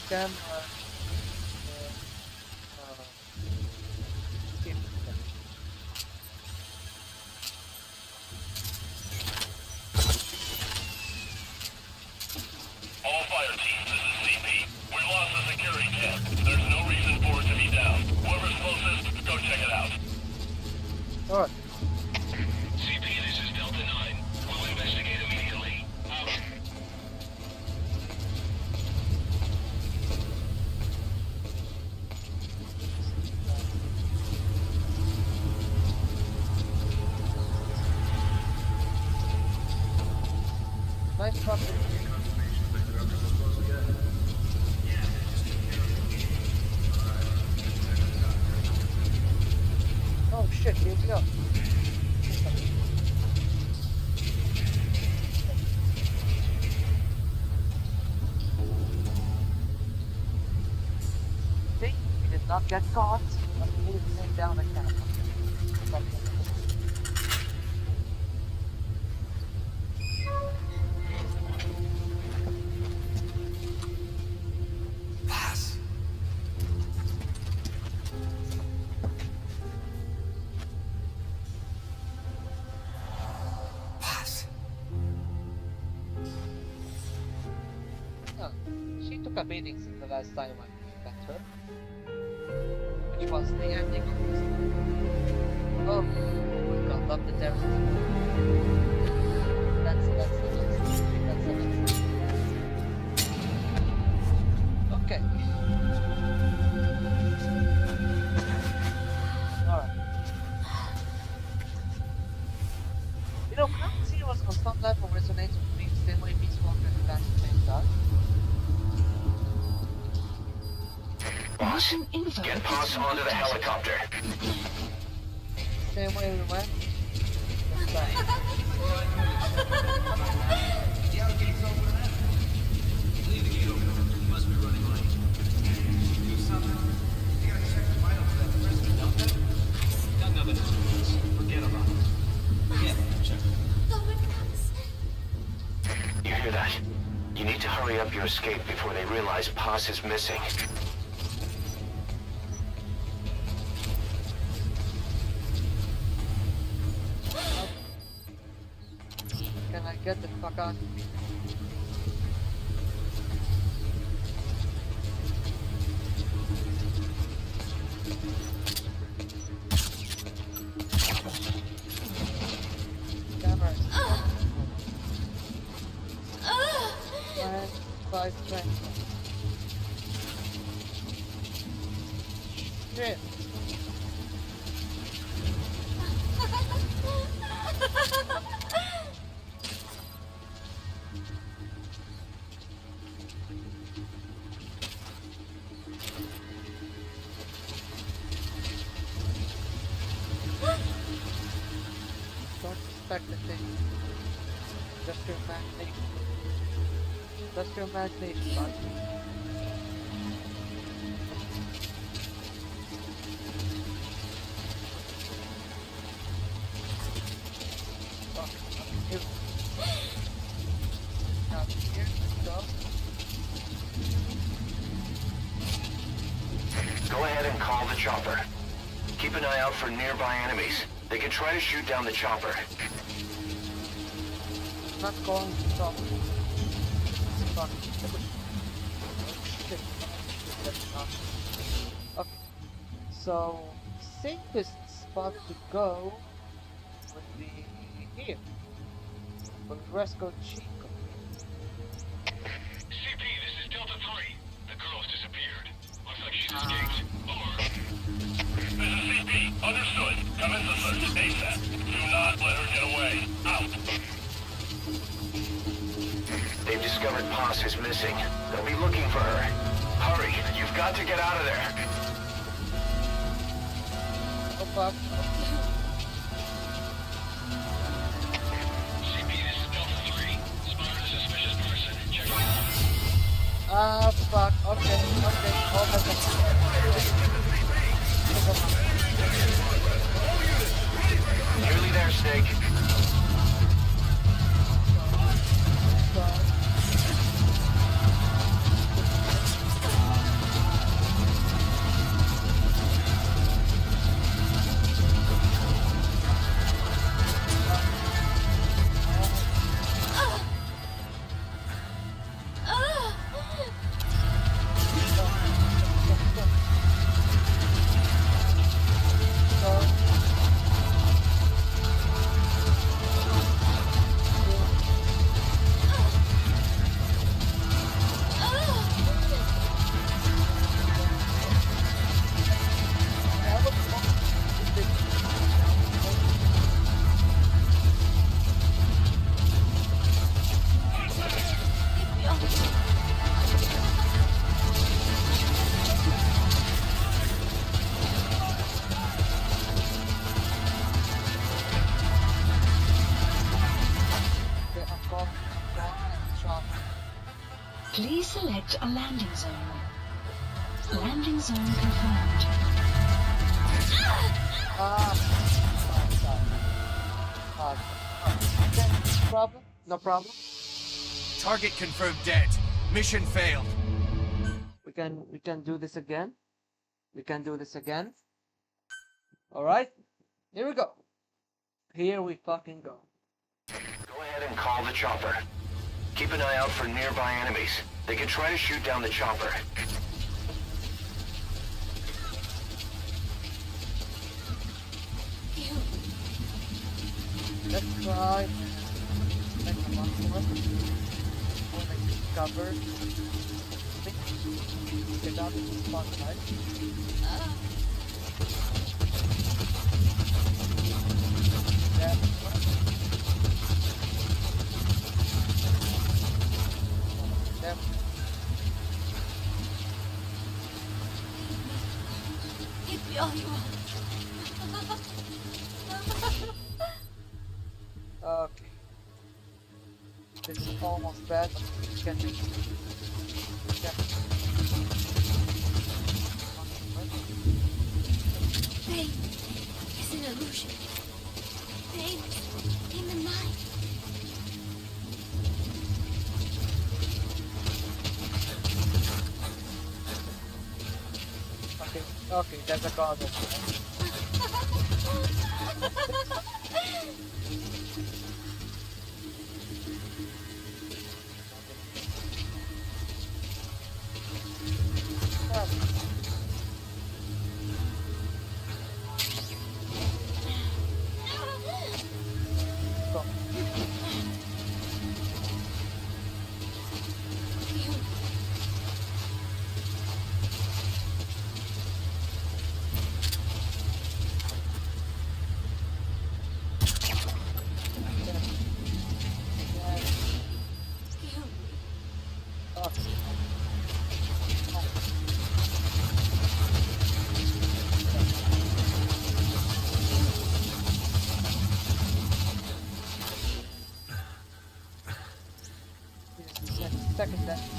Camera. Skip. All fire teams, this is CP. We lost the security camp. There's no reason for it to be down. Whoever's closest, go check it out. Alright. CP, this is Delta 9. We'll investigate immediately. Out. Nice property. Oh shit, here we go. See, we did not get caught, but we needed to take down the camera. Pass. Pass. Oh, she took a beating since the last time I met her. Which was the ending of this. Oh, we got up the terrorist. That's the gist. That's the gist. Okay. Alright. You know, Ground Zero's on some level resonates with me the same way Peace Walker and Phantom Pain does. Boss, Mission info. get Boss onto the helicopter. Same way we went. This time. The outer gate's open now. Leave the gate open. You must be running late. Do something. You gotta check the vitals of that prison, don't they? Got nothing to do. Forget about it. Yeah, check. You hear that? You need to hurry up your escape before they realize Paz is missing. Can I get the fuck out? Camera. And 5 strength. Shit. Don't expect the thing. Industrial imagination. Industrial imagination, bud. Fuck. Here. Now here, go. Go ahead and call the chopper. Keep an eye out for nearby enemies. They can try to shoot down the chopper. Not going to stop. Fuck. Shit. Okay. So, safest spot to go would be here. For Resco Chico. CP, this is Delta 3. The girl's disappeared. Looks like she's escaped. Over. This is CP. Understood. Commence the search ASAP. Do not let her get away. Out. They've discovered Paz is missing. They'll be looking for her. Hurry, you've got to get out of there. Oh fuck. CP, this is Delta 3. Spotted a suspicious person. Check it out. Ah fuck. Okay. Oh my god. Nearly there, Snake. Please select a landing zone. Landing zone confirmed. Okay, no problem? No problem? Target confirmed dead. Mission failed. We can do this again. We can do this again. Alright? Here we go. Here we fucking go. Go ahead and call the chopper. Keep an eye out for nearby enemies. They can try to shoot down the chopper. Let's try next one for us. When I discover get out of the spotlight. That one. That one. Give me all you want. bad, but you can make it. Pain is an illusion. Pain is in the mind. Okay, that's a god. Second death.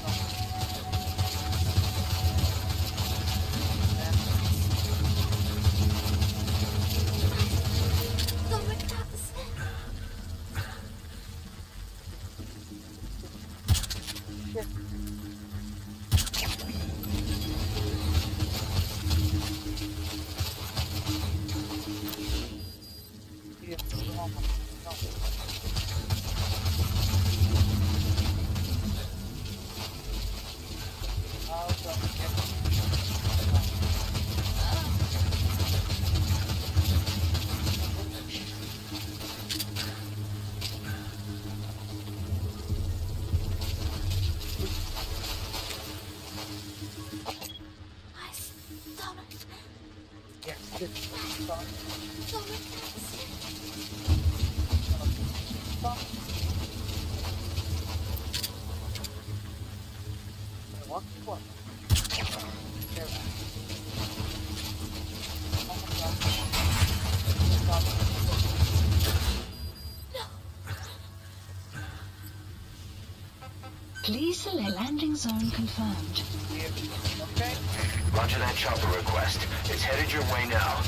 Please select landing zone confirmed. Okay. Roger that chopper request. It's headed your way now.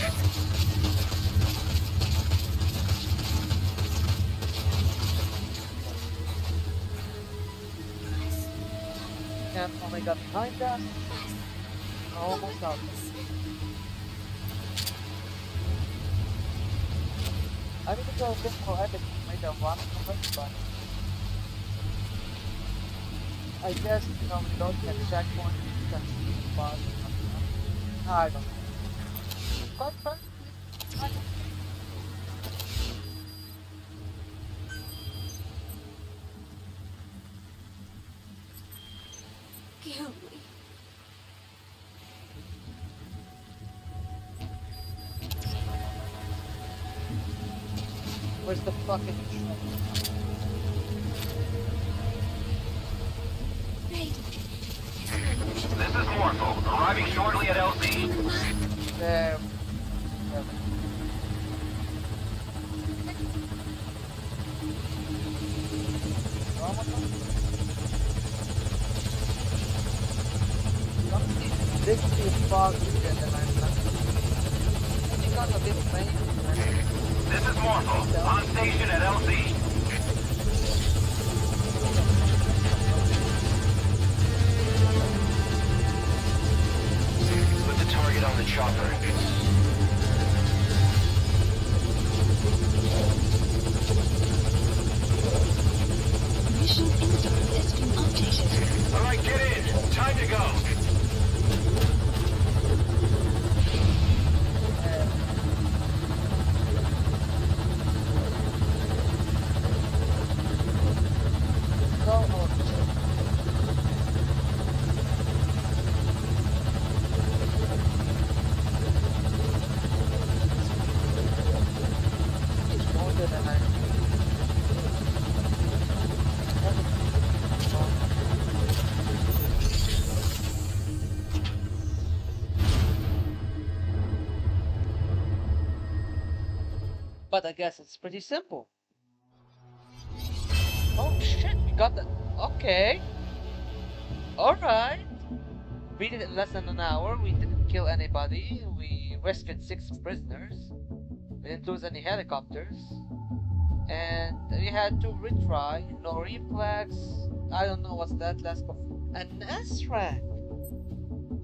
And oh my god, behind us. Almost out. I need to go a bit more epic to make a one but I guess, you know, we don't have checkpoint, we can see the boss or something. I don't know. Quite frankly, Kill me. where's the fucking Pain. This is Morpho, arriving shortly at LZ. there? This is far easier than I'm because of this plane. This is Morpho, on station at LZ. Put the target on the chopper. Mission info has been updated. All right, get in. Time to go. But I guess it's pretty simple. Oh shit, we got the Okay. Alright. We did it in less than an hour. We didn't kill anybody. We rescued 6 prisoners. We didn't lose any helicopters. And we had to retry. No reflex. I don't know what's that last. An S rank.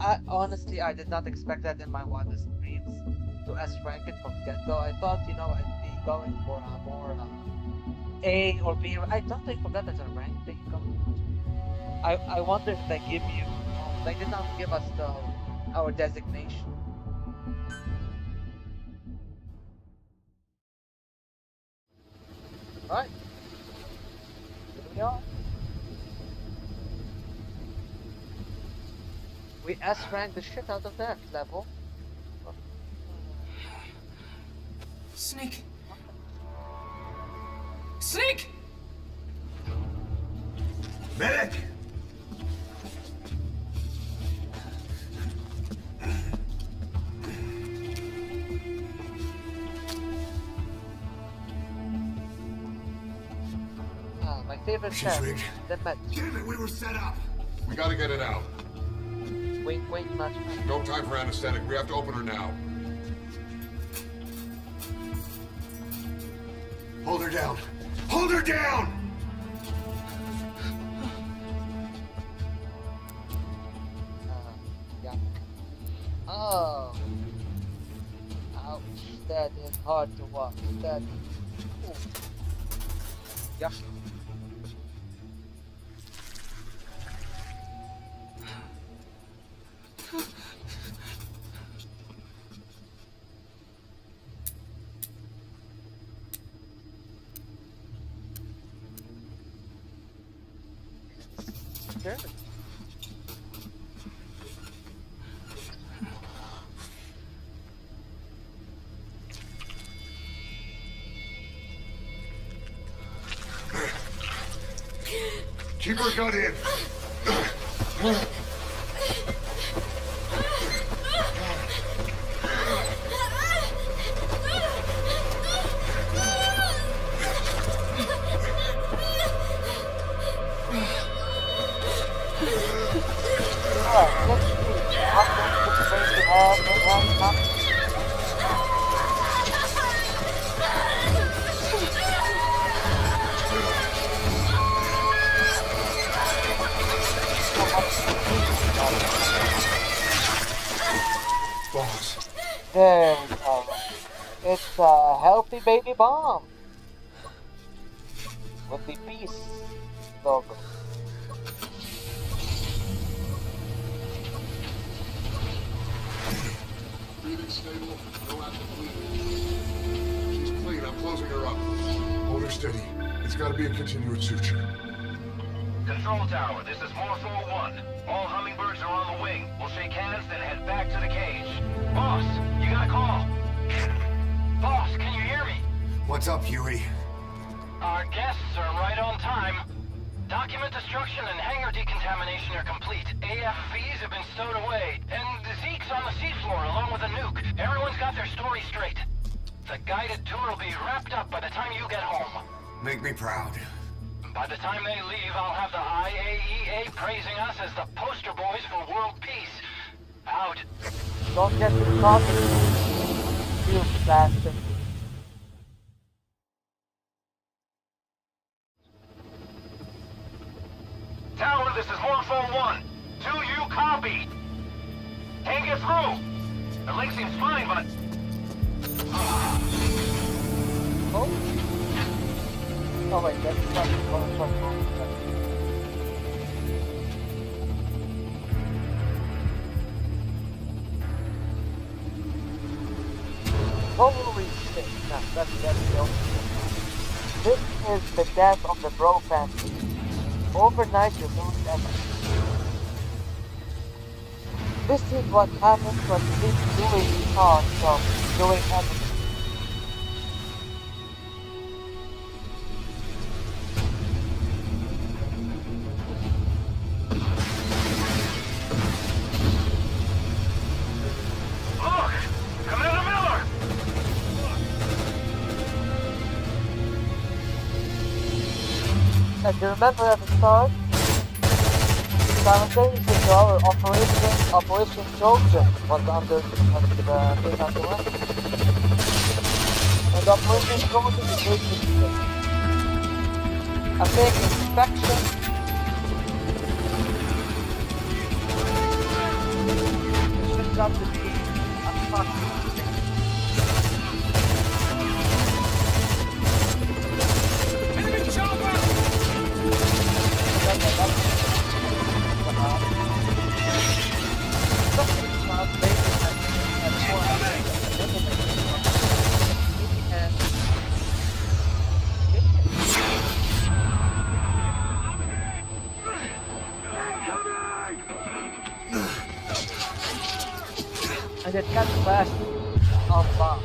I did not expect that in my wildest dreams to S rank it from get go. I thought, I'd be going for a more A or B. I don't think forgot that's a rank they go. I wonder if they give you. They did not give us our designation. Alright. Here we are. We S ranked the shit out of that level. Snake! Snake! Medic! My favorite She's test, rigged. the med. Damn it, we were set up! We gotta get it out. Wink, wink, nudge. No time for anesthetic. We have to open her now. Hold her down! Hold her down! Yeah. Oh. Ouch. That is hard to watch. That. Ooh. Yeah. Sure. Keep her gun in. Boss. There we go. It's a healthy baby bomb. With the peace logo. Breathing stable. No active bleeding. She's clean. I'm closing her up. Hold her steady. It's gotta be a continuous suture. Control tower, this is Morpho 1. All hummingbirds are on the wing. We'll shake hands, then head back to the cage. Boss, you got a call. Boss, can you hear me? What's up, Huey? Our guests are right on time. Document destruction and hangar decontamination are complete. AFVs have been stowed away. And Zeke's on the seafloor along with a nuke. Everyone's got their story straight. The guided tour will be wrapped up by the time you get home. Make me proud. By the time they leave, I'll have the IAEA praising us as the poster boys for world peace. Out. Don't get too confident. You bastard. Tower, this is Morpho 1. Do you copy? Can't get through. The link seems fine, but... Oh? Oh wait, that's not... Oh, sorry. Holy shit, no, that's the only thing. This is the death of the bro family. Overnight you lose everything. This is what happens when this doing thoughts of doing everything. Look! Commander Miller! And you remember at the start, Simultaneously to our Operation Trojan was under the K91. And Operation Trojan is basically a fake inspection which turns out to be a fucking Enemy chopper! And it cut fast of bomb.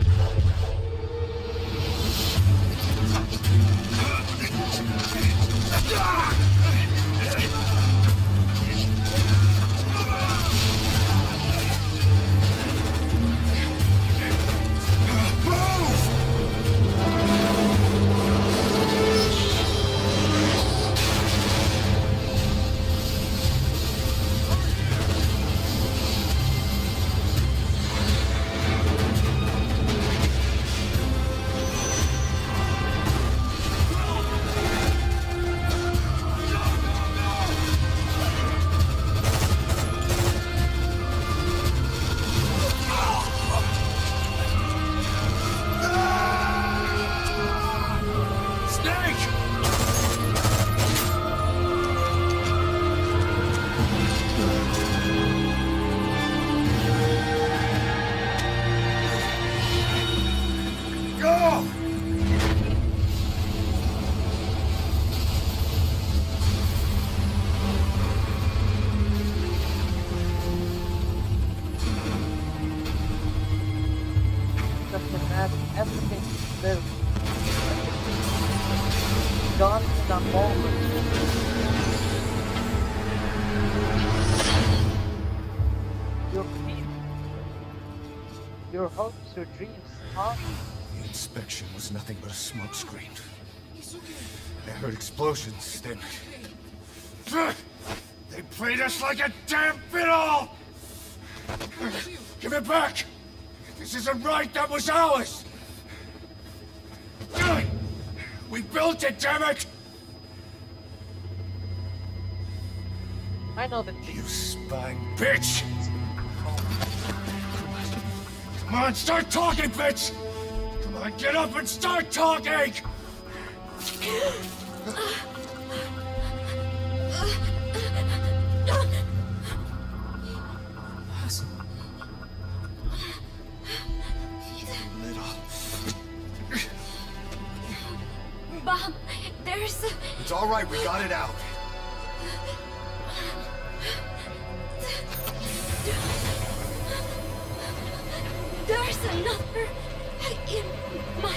Everything is done in a moment. Your people, your hopes, your dreams, huh? The inspection was nothing but a smokescreen. I heard explosions, then... They played us like a damn fiddle! Give it back! This isn't right, that was ours! We built it, damn it! I know that you spine bitch! Come on, start talking, bitch! Come on, get up and start talking! Bob, there's a... It's all right, we got it out. There's another in my...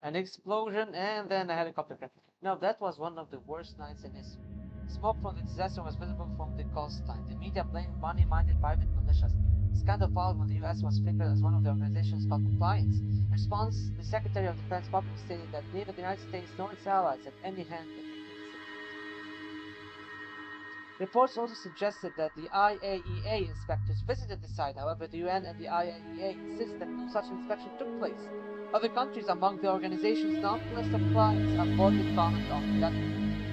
An explosion and then a helicopter crash. Now that was one of the worst nights in history. Smoke from the disaster was visible from the coastline. The media blamed money-minded private militias. The scandal followed when the US was figured as one of the organizations called compliance. In response, the Secretary of Defense publicly stated that neither the United States nor its allies had any hand in the incident. Reports also suggested that the IAEA inspectors visited the site. However, the UN and the IAEA insist that no such inspection took place. Other countries among the organization's non-list of clients avoided comment on the death.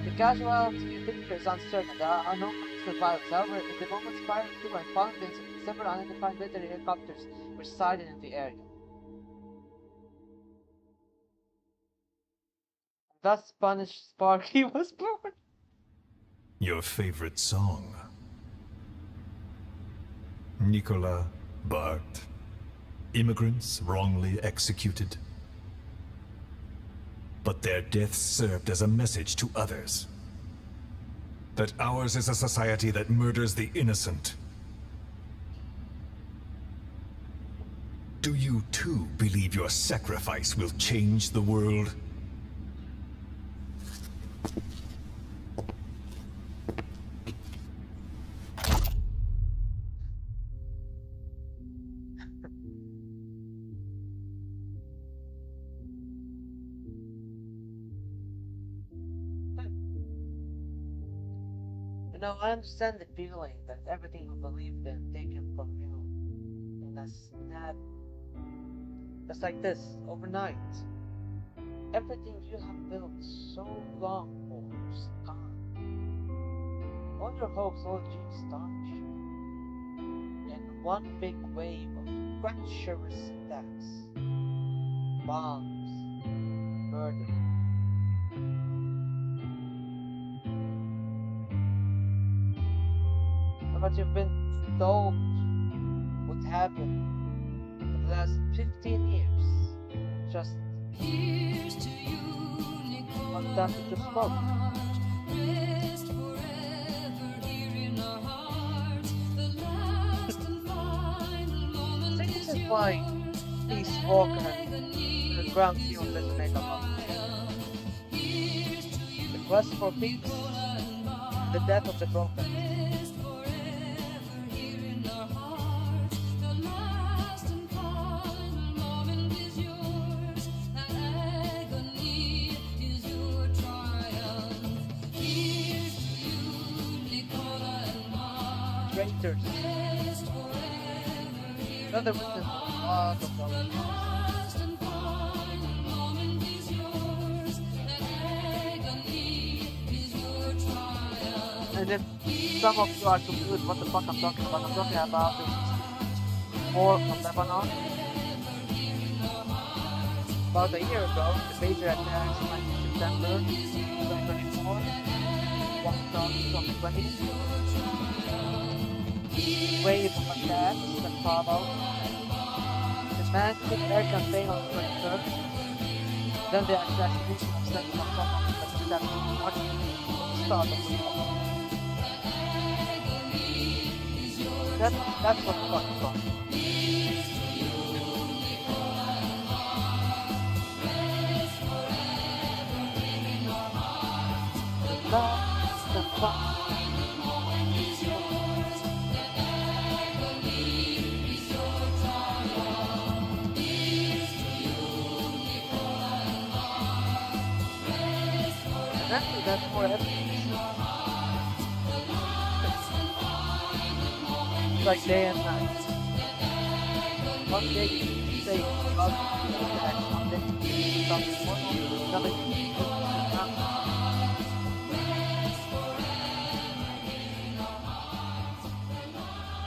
The casualty figure is uncertain. There are no survivors. However, in the moments prior to and following the incident, several unidentified military helicopters were sighted in the area. Thus, Spanish Sparky was born. Your favorite song? Nicola Bart. Immigrants wrongly executed. But their deaths served as a message to others. That ours is a society that murders the innocent. Do you too believe your sacrifice will change the world? You know, I understand the feeling that everything you believed in taken from you in a snap, just like this, overnight. Everything you have built so long for is gone. All your hopes, all dreams tarnished. In one big wave of treacherous attacks, bombs, murder. But you've been told would happen for the last 15 years. Just one time to smoke. I think this is why Peace Walker and the ground zero didn't make a lot. The quest for peace, the death of the broken. Traitors. Another witness a lot of problems. And if some of you are confused what the fuck I'm talking about the war from Lebanon. About a year ago, the major attacks in September 2024, Washington 2020. Wave of attacks that followed. The massive air campaign on the 23rd. Then the assassination of Senator Trump on the 27th morning. Start of the war. That's what the fuck is going on. Love the fuck. Actually, that's more evidence. It's like day and night. One day you say love the act, one day you something more, another day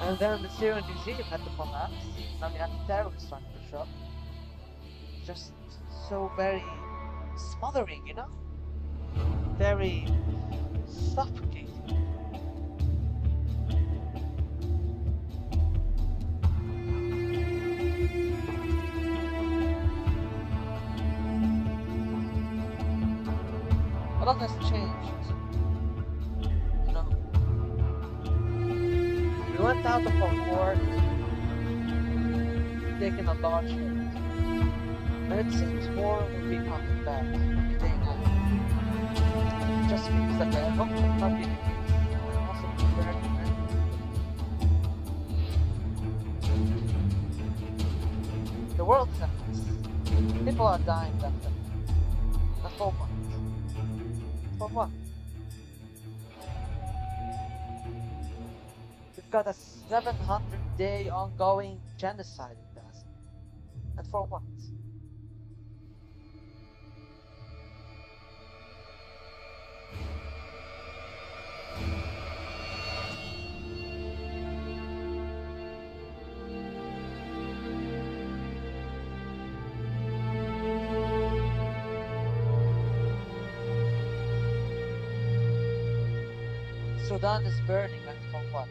and then the Syrian regime had to collapse. Now you have terrorists trying to show. Just so very smothering, you know? Very suffocating. A lot has changed. You know, we went out of our war, taking a large hit, and it seems war will be coming back day now. Just means that I hope will not be the case. I'm also prepared for that. The world is a mess. People are dying left and right. But for what? For what? We've got a 700-day ongoing genocide in Gaza. And for what? Sudan is burning, and for what?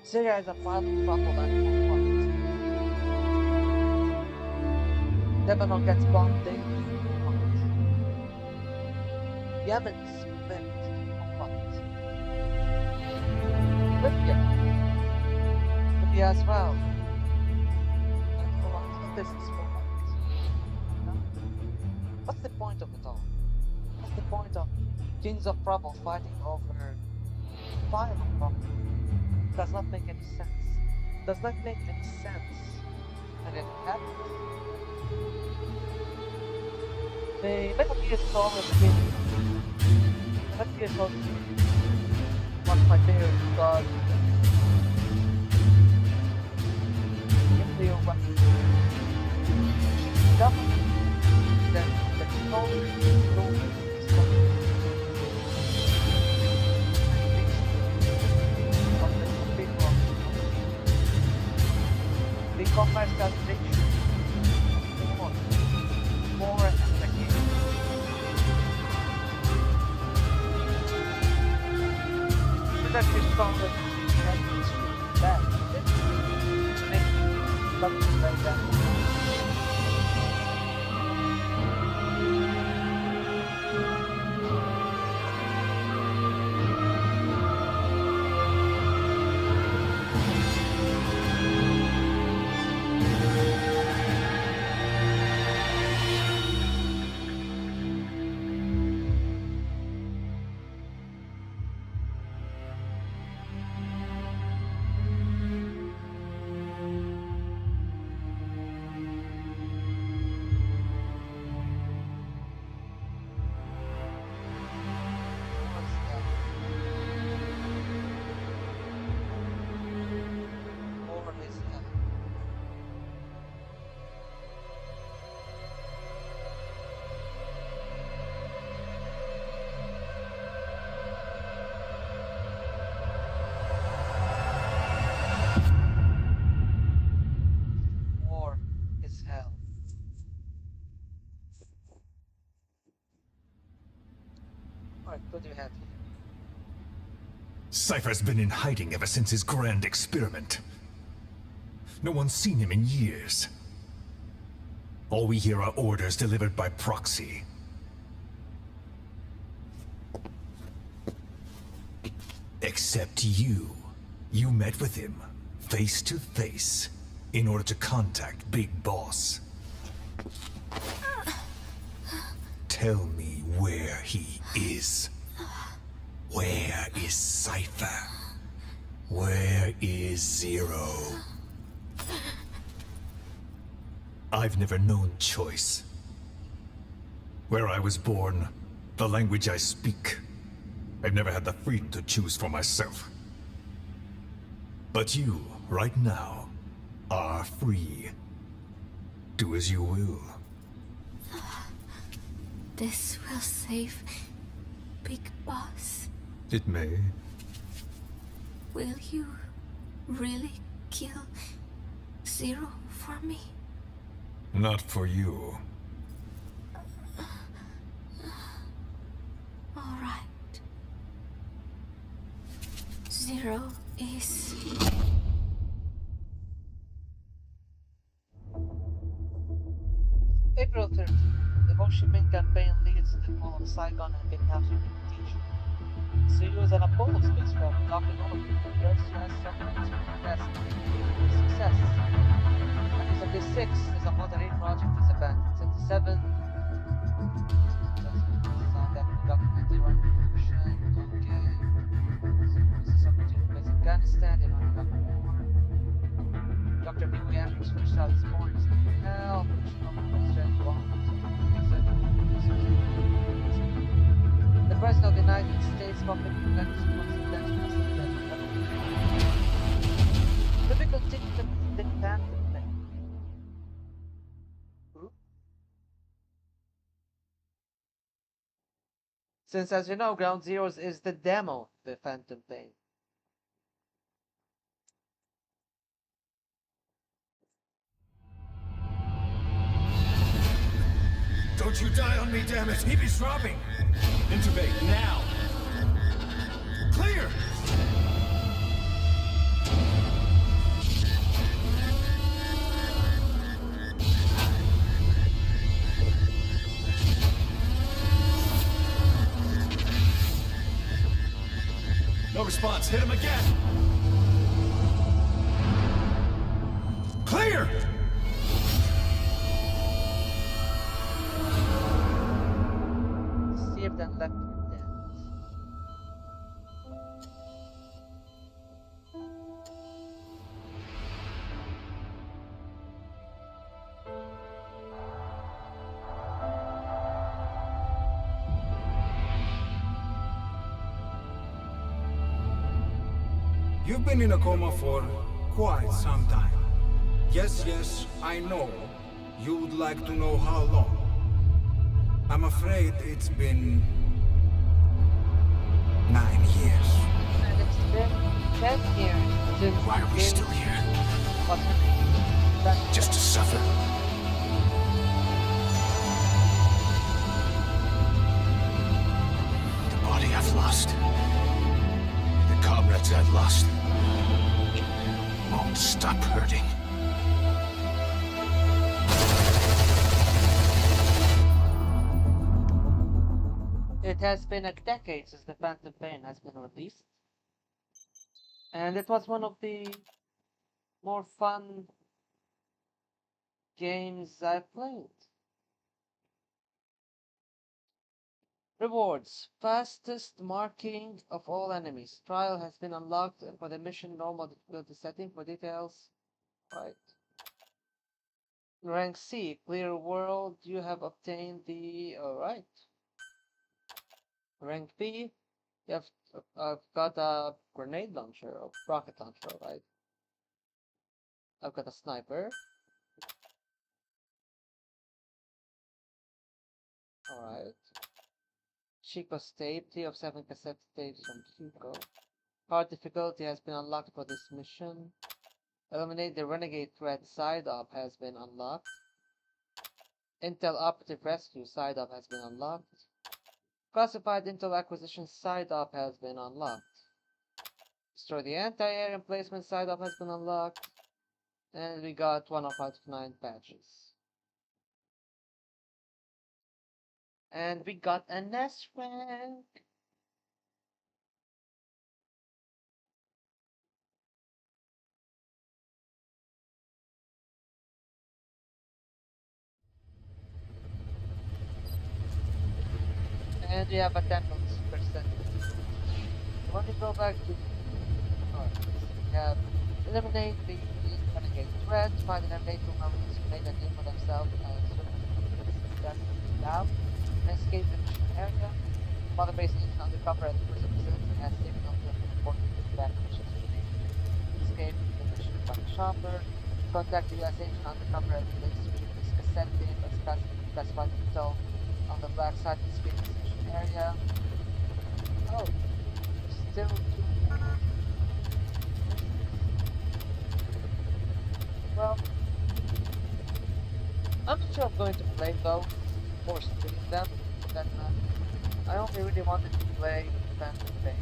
Syria is a pile of rubble, and for what? Lebanon gets bombed daily, and for what? Yemen is split, and for what? as well. And for what this is for what? No? What's the point of it all? What's the point of kings of trouble fighting over fire of trouble? Does not make any sense. Does not make any sense. And it happens. The Metal Gear Solid game. Metal Gear Solid was my favorite because nuclear weapons. Definitely the story is the commercialization more applications. That is solid and it's bad. Maybe something like that. What do you have here? Cypher's been in hiding ever since his grand experiment. No one's seen him in years. All we hear are orders delivered by proxy. Except you. You met with him, face to face, in order to contact Big Boss. Tell me where he is. Where is Cypher? Where is Zero? I've never known choice. Where I was born, the language I speak, I've never had the freedom to choose for myself. But you, right now, are free. Do as you will. This will save Big Boss. It may. Will you really kill Zero for me? Not for you. All right. Zero is... April 13th. The Ho Chi Minh campaign leads to the fall of Saigon and Vietnam's reputation. Zero is an Apollo spacecraft docking over the Earth's US submarines to progress with success. Episode 6 is a Model A project is abandoned. 77 documented on revolution. Okay. This is something to with Afghanistan, they don't have war. Dr. Dewey Andrews finished out his boards. Hell, the President of the United States publicly pledged typical ticket the Phantom thing. Since, as you know, Ground Zeroes is the demo, the Phantom Pain. Don't you die on me, damn it! He be dropping! Intubate, now! Clear! No response. Hit him again! Clear! Saved and left for dead. You've been in a coma for quite some time. Yes, I know. You would like to know how long. I'm afraid it's been 9 years. And it's been 10 years since Why are we still here? what's her name? That Just to suffer? The body I've lost. The comrades I've lost. Won't stop hurting. It has been a decade since the Phantom Pain has been released. And it was one of the more fun games I've played. Rewards. Fastest marking of all enemies. Trial has been unlocked for the mission normal difficulty setting for details. Right. Rank C. Clear world. You have obtained the... Alright. Rank B. You have I've got a grenade launcher or rocket launcher, right? I've got a sniper. Alright. Chico's tape, 3 of 7 cassette tapes from Chico. Hard difficulty has been unlocked for this mission. Eliminate the renegade threat side up has been unlocked. Intel operative rescue side up has been unlocked. Classified intel acquisition side up has been unlocked. Destroy the anti-air emplacement side up has been unlocked. And we got 1 out of 9 patches. And we got an S rank. And we have a 10%. When we go back to we have eliminate the renegade threat, find an eliminate who members who made a name for themselves as successfully down, and escape the mission area. Mother base agent undercover at the prison facility has taken up the important back missions related. Escape the mission by chopper. Contact the US agent undercover at the base to keep this cassette tape as specified intel on the black side of the escape the mission area. Oh, still two. Well, I'm not sure I'm going to play those or stream them. Then I only really wanted to play Phantom Pain.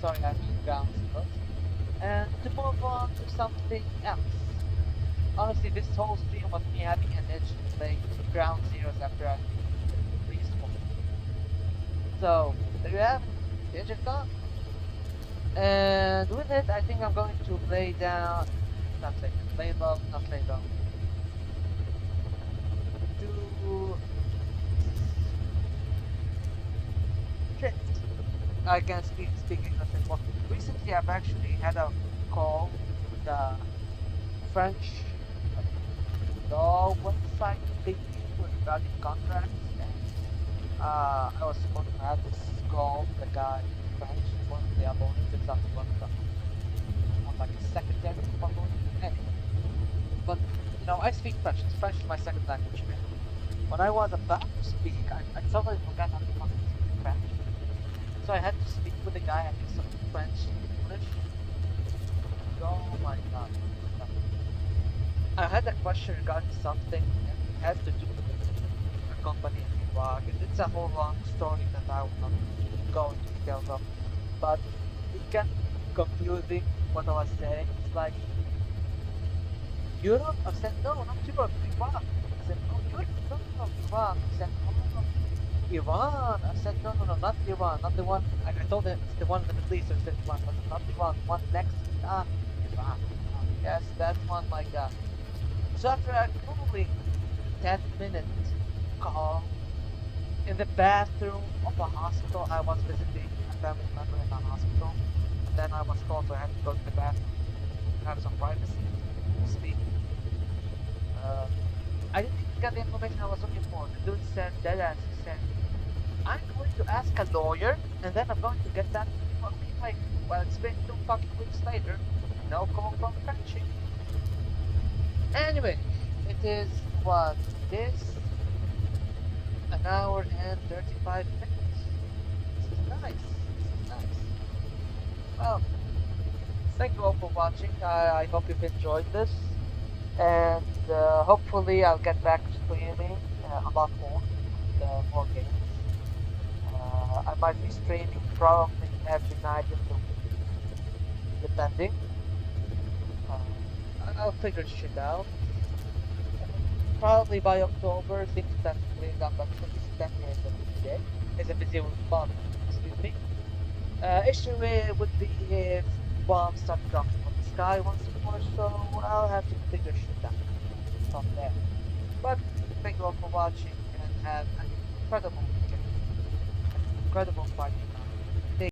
Sorry, I mean Ground Zeroes. And to move on to something else. Honestly, this whole stream was me having an itch to play Ground Zeroes after I released one. So, there you have it. The itch is gone. And with it, I think I'm going to lay down... Not lay low, not lay low. Do... Shit. I can speak English anymore. Recently, I've actually had a call with the French law website they use regarding contracts, and I was supposed to have this call with the guy in French, one of the opponents, exactly one of them, on like a secretary of opponent. Anyway, but you know, I speak French. French is my second language. When I was about to speak, I totally forgot how to fucking speak French. So I had to speak with the guy having some French English. Oh my god. I had a question regarding something and it has to do with a company in Iraq. It's a whole long story that I will not go into details of. But it got confusing what I was saying. It's like Europe? I said no, not Europe, Iraq. I said no, Europe, no, Iraq. I said no, Iran. I said no, not Iran, not the one. I told him it's the one in the Middle East. I said Iran, but not Iran. One next, Iran. Yes, that one, my god. So after a grueling 10-minute call in the bathroom of a hospital, I was visiting a family member in a hospital. And then I was told I had to go to the bathroom to have some privacy to speak. Uh, I didn't even get the information I was looking for. The dude said, deadass, he said, I'm going to ask a lawyer, and then I'm going to get back to you a week later. Well, it's been 2 fucking weeks later. No call from Frenchie. Anyway, it is what it is. An hour and 35 minutes. This is nice. This is nice. Well, thank you all for watching. I hope you've enjoyed this. And hopefully I'll get back to streaming a lot more, more games. I might be streaming probably every night in the week, depending. I'll figure shit out. Probably by October, things start to clean up, but September is a busy day. It's a busy month, excuse me. Issue would be if bombs start dropping from the sky once more, so I'll have to figure shit out from there. But thank you all for watching and have an incredible weekend. An incredible Friday.